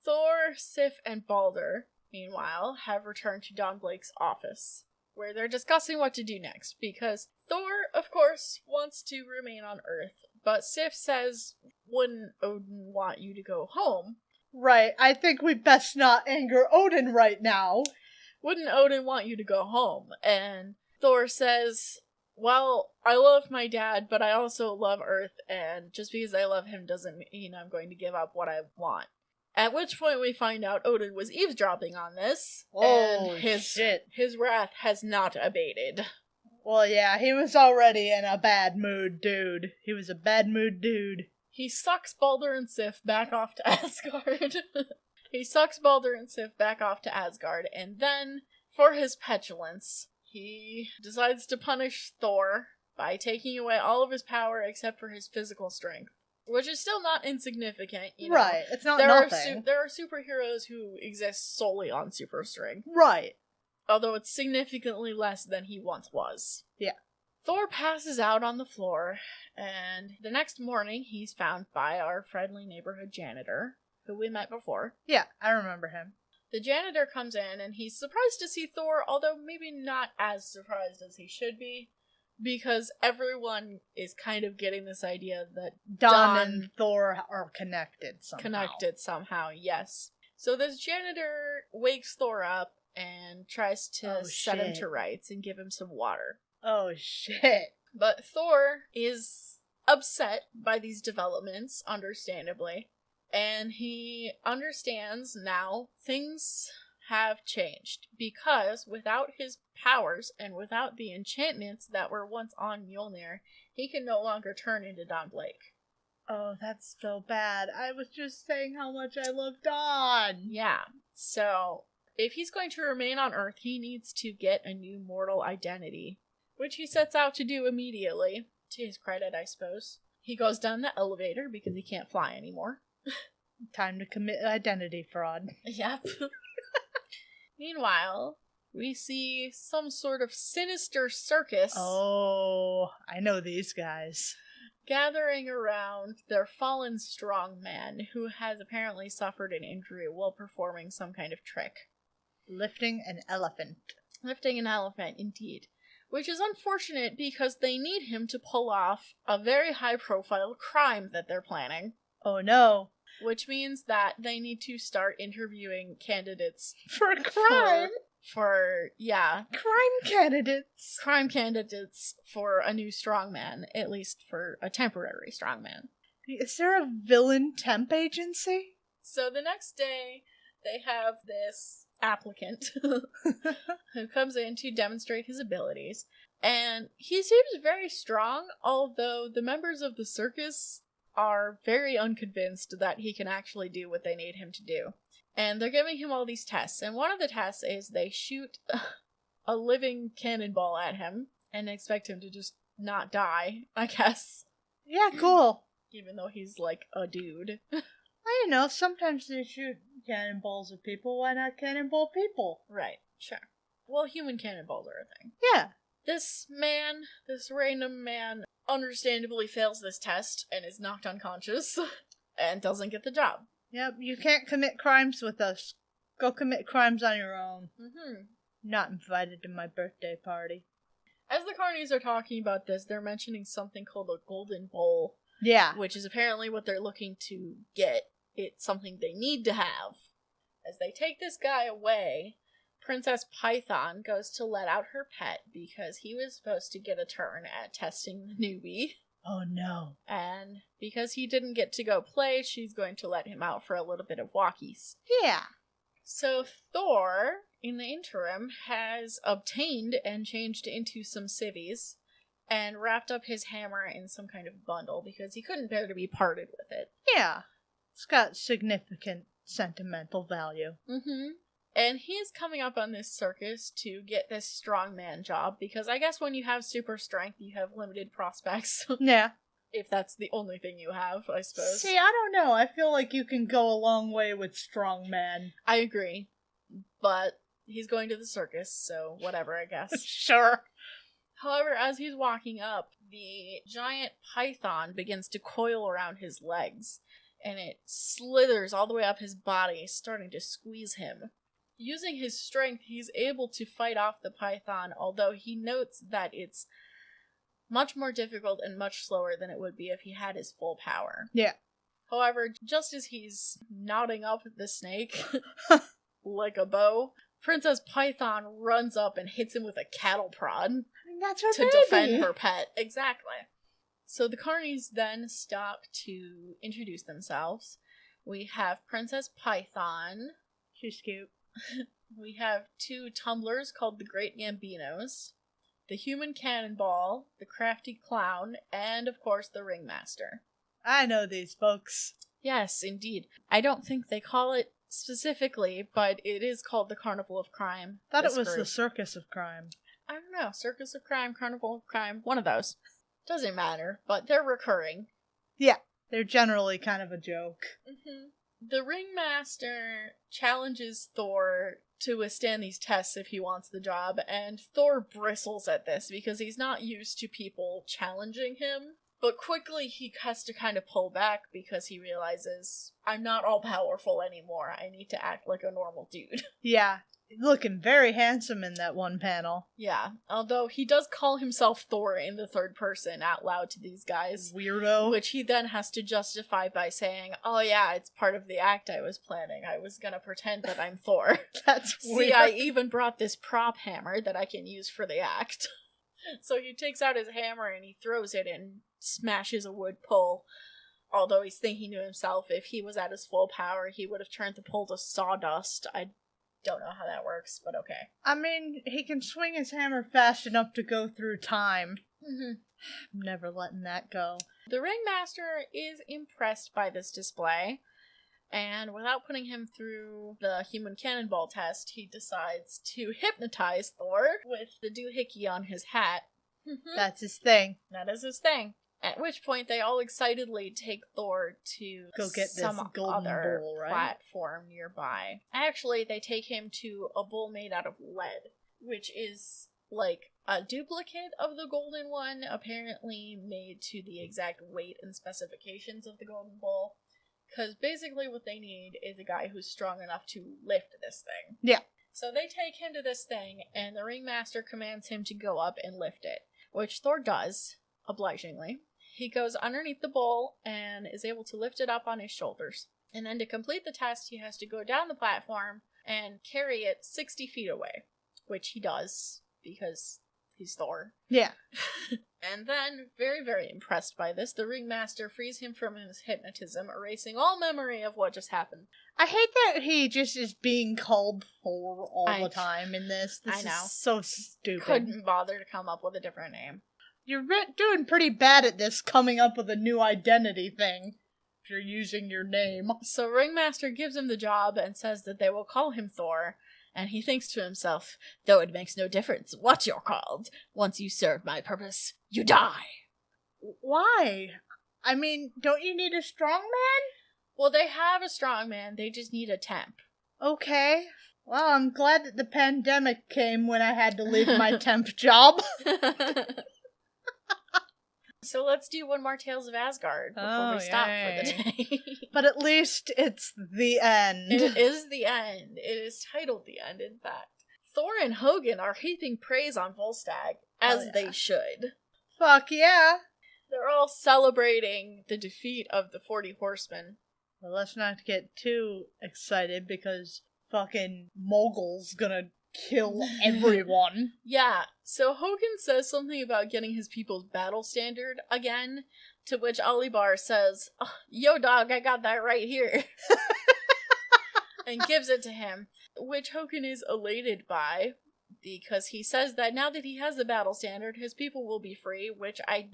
Thor, Sif, and Balder, meanwhile, have returned to Don Blake's office, where they're discussing what to do next, because Thor, of course, wants to remain on Earth, but Sif says, wouldn't Odin want you to go home? Right, I think we best not anger Odin right now. Wouldn't Odin want you to go home? And Thor says, well, I love my dad, but I also love Earth, and just because I love him doesn't mean I'm going to give up what I want. At which point we find out Odin was eavesdropping on this, and his wrath has not abated. Well, yeah, he was already in a bad mood, dude. He was a bad mood dude. He sucks Balder and Sif back off to Asgard. And then, for his petulance, he decides to punish Thor by taking away all of his power except for his physical strength. Which is still not insignificant, you know. Right, it's not nothing. There are superheroes who exist solely on super strength. Right. Although it's significantly less than he once was. Yeah. Thor passes out on the floor, and the next morning he's found by our friendly neighborhood janitor, who we met before. Yeah, I remember him. The janitor comes in, and he's surprised to see Thor, although maybe not as surprised as he should be, because everyone is kind of getting this idea that Don and Thor are connected somehow. Yes. So this janitor wakes Thor up and tries to set him to rights and give him some water. Oh, shit. But Thor is upset by these developments, understandably, and he understands now things have changed, because without his powers and without the enchantments that were once on Mjolnir, he can no longer turn into Don Blake. Oh, that's so bad. I was just saying how much I love Don. Yeah, so if he's going to remain on Earth, he needs to get a new mortal identity, which he sets out to do immediately, to his credit, I suppose. He goes down the elevator because he can't fly anymore. Time to commit identity fraud. Yep. Meanwhile, we see some sort of sinister circus. Oh, I know these guys. Gathering around their fallen strongman, who has apparently suffered an injury while performing some kind of trick. Lifting an elephant. Lifting an elephant, indeed. Which is unfortunate because they need him to pull off a very high-profile crime that they're planning. Oh no. Which means that they need to start interviewing candidates for a crime. Crime candidates for a new strongman, at least for a temporary strongman. Is there a villain temp agency? So the next day, they have this applicant who comes in to demonstrate his abilities, and he seems very strong, although the members of the circus are very unconvinced that he can actually do what they need him to do. And they're giving him all these tests, and one of the tests is they shoot a living cannonball at him and expect him to just not die, I guess. Yeah, cool. Even though he's like a dude. I don't know, sometimes they shoot cannonballs at people, why not cannonball people? Right, sure. Well, human cannonballs are a thing. Yeah. This random man, understandably fails this test and is knocked unconscious and doesn't get the job. Yep, you can't commit crimes with us. Go commit crimes on your own. Mm-hmm. Not invited to my birthday party. As the carnies are talking about this, they're mentioning something called a golden bowl. Yeah. Which is apparently what they're looking to get. It's something they need to have. As they take this guy away, Princess Python goes to let out her pet because he was supposed to get a turn at testing the newbie. Oh no. And because he didn't get to go play, she's going to let him out for a little bit of walkies. Yeah. So Thor, in the interim, has obtained and changed into some civvies and wrapped up his hammer in some kind of bundle because he couldn't bear to be parted with it. Yeah. It's got significant sentimental value. Mm-hmm. And he's coming up on this circus to get this strongman job because I guess when you have super strength, you have limited prospects. Yeah. If that's the only thing you have, I suppose. See, I don't know. I feel like you can go a long way with strongman. I agree. But he's going to the circus, so whatever, I guess. Sure. However, as he's walking up, the giant python begins to coil around his legs, and it slithers all the way up his body, starting to squeeze him. Using his strength, he's able to fight off the python, although he notes that it's much more difficult and much slower than it would be if he had his full power. Yeah. However, just as he's knotting up the snake like a bow, Princess Python runs up and hits him with a cattle prod. I mean, that's her to baby. defend her pet. Exactly. So the carnies then stop to introduce themselves. We have Princess Python. She's cute. We have two tumblers called the Great Gambinos, the Human Cannonball, the Crafty Clown, and of course the Ringmaster. I know these folks. Yes, indeed. I don't think they call it specifically, but it is called the Carnival of Crime. Thought it was the Circus of Crime. I don't know. Circus of Crime, Carnival of Crime, one of those. Doesn't matter, but they're recurring. Yeah, they're generally kind of a joke. Mm-hmm. The Ringmaster challenges Thor to withstand these tests if he wants the job, and Thor bristles at this because he's not used to people challenging him. But quickly he has to kind of pull back because he realizes, I'm not all powerful anymore. I need to act like a normal dude. Yeah, looking very handsome in that one panel. Yeah, although he does call himself Thor in the third person out loud to these guys. Weirdo. Which he then has to justify by saying, oh yeah, it's part of the act I was planning. I was gonna pretend that I'm Thor. That's weird. See, I even brought this prop hammer that I can use for the act. So he takes out his hammer and he throws it and smashes a wood pole. Although he's thinking to himself, if he was at his full power, he would have turned the pole to sawdust. I don't know how that works, but okay. I mean, he can swing his hammer fast enough to go through time. Mm-hmm. I'm never letting that go. The Ringmaster is impressed by this display, and without putting him through the human cannonball test, he decides to hypnotize Thor with the doohickey on his hat. That's his thing. That is his thing. At which point, they all excitedly take Thor to Go get some this golden other bowl, right? platform nearby. Actually, they take him to a bowl made out of lead, which is like a duplicate of the golden one, apparently made to the exact weight and specifications of the golden bowl. Because basically what they need is a guy who's strong enough to lift this thing. Yeah. So they take him to this thing, and the Ringmaster commands him to go up and lift it, which Thor does, obligingly. He goes underneath the bowl and is able to lift it up on his shoulders. And then to complete the test, he has to go down the platform and carry it 60 feet away, which he does, because he's Thor. Yeah. And then, very, very impressed by this, the Ringmaster frees him from his hypnotism, erasing all memory of what just happened. I hate that he just is being called Thor all the time in this. This I know. is so stupid. Couldn't bother to come up with a different name. You're doing pretty bad at this coming up with a new identity thing. If you're using your name. So Ringmaster gives him the job and says that they will call him Thor, And he thinks to himself, though it makes no difference what you're called, once you serve my purpose, you die. Why? I mean, don't you need a strong man? Well, they have a strong man, they just need a temp. Okay. Well, I'm glad that the pandemic came when I had to leave my temp job. So let's do one more Tales of Asgard before we stop for the day. But at least it's the end. It is the end. It is titled The End, in fact. Thor and Hogun are heaping praise on Volstagg, as they should. Fuck yeah. They're all celebrating the defeat of the 40 Horsemen. Well, let's not get too excited because fucking Mogul's gonna kill everyone. Yeah, so Hogun says something about getting his people's battle standard again, to which Alibar says, oh, yo dog, I got that right here. And gives it to him, which Hogun is elated by, because he says that now that he has the battle standard, his people will be free, which I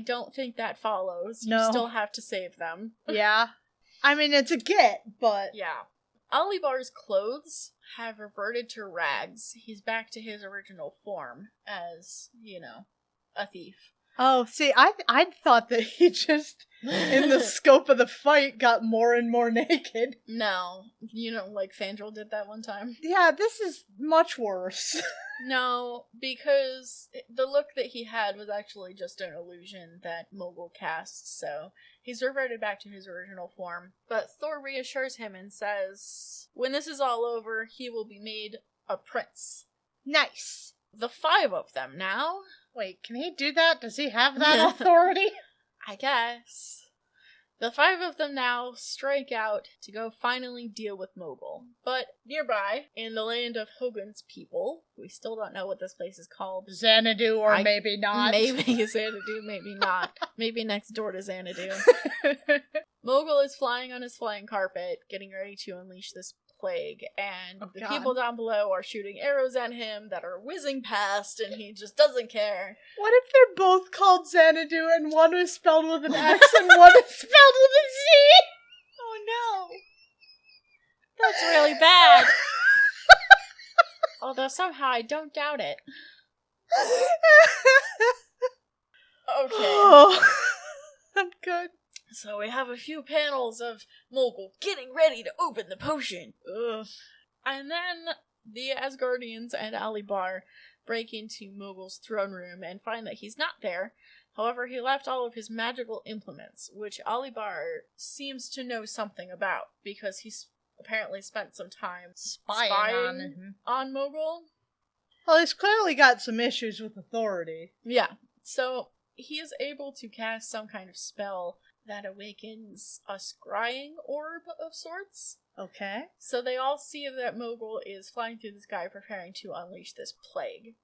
don't think that follows. No. You still have to save them. Yeah. I mean, it's a get, but... Yeah. Alibar's clothes have reverted to rags. He's back to his original form as, a thief. Oh, see, I thought that he just, in the scope of the fight, got more and more naked. No. Like Fandral did that one time? Yeah, this is much worse. No, because the look that he had was actually just an illusion that Mogul cast, so he's reverted back to his original form. But Thor reassures him and says, when this is all over, he will be made a prince. Nice. The 5 of them now. Wait, can he do that? Does he have that authority? I guess. The 5 of them now strike out to go finally deal with Mogul. But nearby, in the land of Hogun's people, we still don't know what this place is called. Xanadu, or maybe not. Maybe Xanadu, maybe not. Maybe next door to Xanadu. Mogul is flying on his flying carpet, getting ready to unleash this plague, and the people down below are shooting arrows at him that are whizzing past, and he just doesn't care. What if they're both called Xanadu, and one is spelled with an X and one is spelled with a Z? Oh no. That's really bad. Although somehow I don't doubt it. Okay. Oh, I'm good. So we have a few panels of Mogul getting ready to open the potion. Ugh. And then the Asgardians and Alibar break into Mogul's throne room and find that he's not there. However, he left all of his magical implements, which Alibar seems to know something about, because he's apparently spent some time spying on Mogul. Well, he's clearly got some issues with authority. Yeah, so he is able to cast some kind of spell that awakens a scrying orb of sorts. Okay. So they all see that Mogul is flying through the sky preparing to unleash this plague.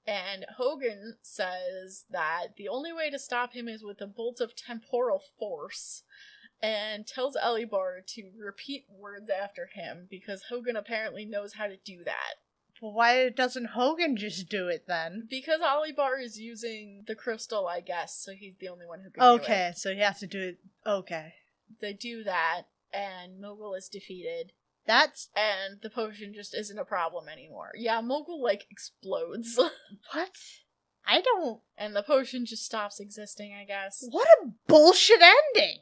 And Hogun says that the only way to stop him is with a bolt of temporal force, and tells Alibar to repeat words after him, because Hogun apparently knows how to do that. Well, why doesn't Hogun just do it then? Because Alibar is using the crystal, I guess, so he's the only one who can do it. Okay, so he has to do it. Okay. They do that, and Mogul is defeated. And the potion just isn't a problem anymore. Yeah, Mogul, explodes. What? I don't... And the potion just stops existing, I guess. What a bullshit ending!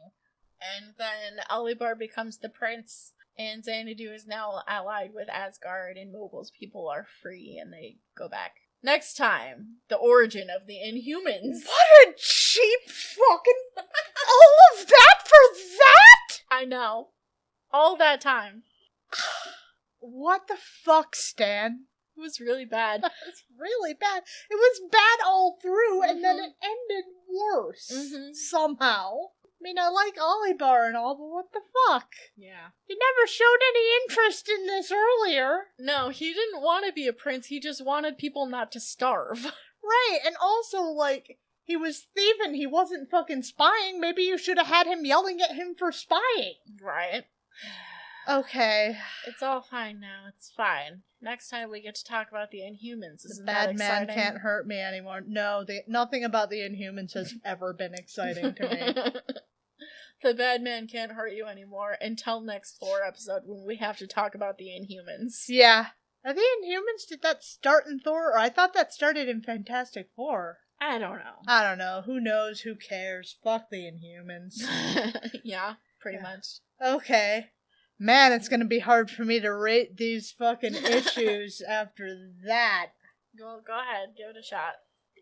And then Alibar becomes the prince, and Xanadu is now allied with Asgard, and Mogul's people are free, and they go back. Next time, the origin of the Inhumans. What a cheap fucking... all of that for that?! I know. All that time. What the fuck, Stan? It was really bad. It was really bad. It was bad all through, and then it ended worse. Somehow. I mean, I like Alibar and all, but what the fuck? Yeah. He never showed any interest in this earlier. No, he didn't want to be a prince, he just wanted people not to starve. Right, and also, he was thieving, he wasn't fucking spying. Maybe you should have had him yelling at him for spying. Right. Okay. It's all fine now, it's fine. Next time we get to talk about the Inhumans. Isn't the bad man can't hurt me anymore. No, nothing about the Inhumans has ever been exciting to me. The bad man can't hurt you anymore until next Thor episode when we have to talk about the Inhumans. Yeah. Are the Inhumans, did that start in Thor? Or I thought that started in Fantastic Four. I don't know. I don't know. Who knows? Who cares? Fuck the Inhumans. Yeah, pretty much. Okay. Man, it's gonna be hard for me to rate these fucking issues after that. Go ahead, give it a shot.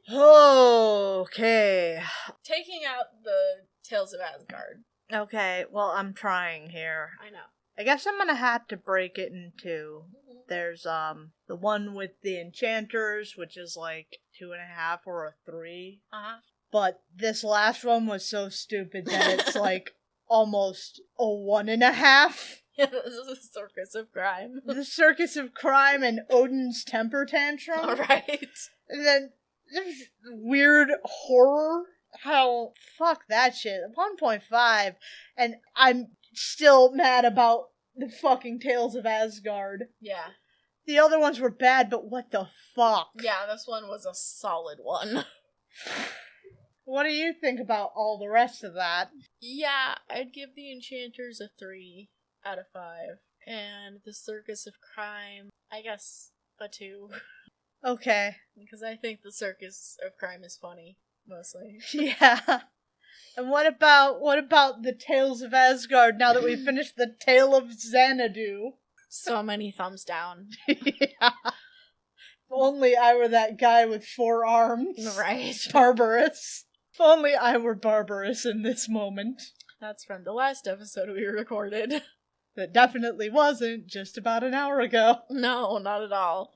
Okay. Taking out the Tales of Asgard. Okay, well, I'm trying here. I know. I guess I'm gonna have to break it in two. There's, the one with the Enchanters, which is like 2.5 or a 3. Uh-huh. But this last one was so stupid that it's like almost a 1.5. Yeah, this is a circus of crime. The Circus of Crime and Odin's temper tantrum. Alright. And then there's weird horror. How, fuck that shit. 1.5. And I'm still mad about the fucking Tales of Asgard. Yeah. The other ones were bad, but what the fuck? Yeah, this one was a solid one. What do you think about all the rest of that? Yeah, I'd give the Enchanters a 3 out of 5. And the Circus of Crime, I guess, a 2. Okay. Because I think the Circus of Crime is funny, mostly. Yeah. And what about the Tales of Asgard now that we've finished the Tale of Xanadu? So many thumbs down. Yeah. If only I were that guy with 4 arms. Right. Barbarous. If only I were barbarous in this moment. That's from the last episode we recorded. That definitely wasn't just about an hour ago. No, not at all.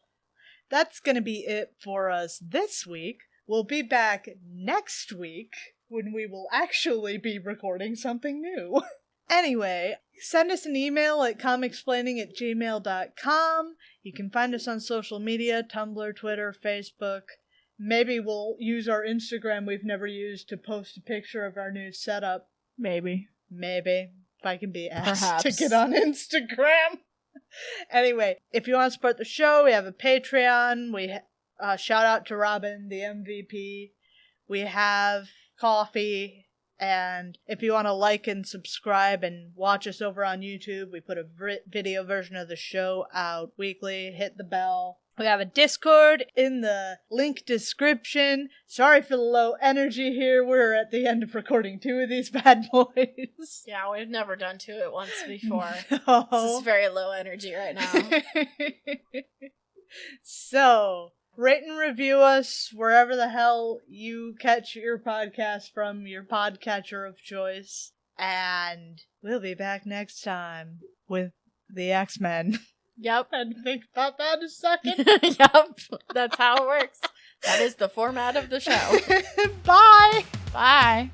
That's gonna be it for us this week. We'll be back next week when we will actually be recording something new. Anyway, send us an email at comicsplaining@gmail.com. You can find us on social media, Tumblr, Twitter, Facebook. Maybe we'll use our Instagram we've never used to post a picture of our new setup. Maybe. Maybe. If I can be asked Perhaps. to get on Instagram. Anyway, if you want to support the show, we have a Patreon. We shout out to Robin, the MVP. We have coffee. And if you want to like and subscribe and watch us over on YouTube, we put a video version of the show out weekly. Hit the bell. We have a Discord in the link description. Sorry for the low energy here. We're at the end of recording 2 of these bad boys. Yeah, we've never done 2 at once before. No. This is very low energy right now. So, rate and review us wherever the hell you catch your podcast from, your podcatcher of choice. And we'll be back next time with the X-Men. Yep. I had to think about that a second. Yep. That's how it works. That is the format of the show. Bye! Bye.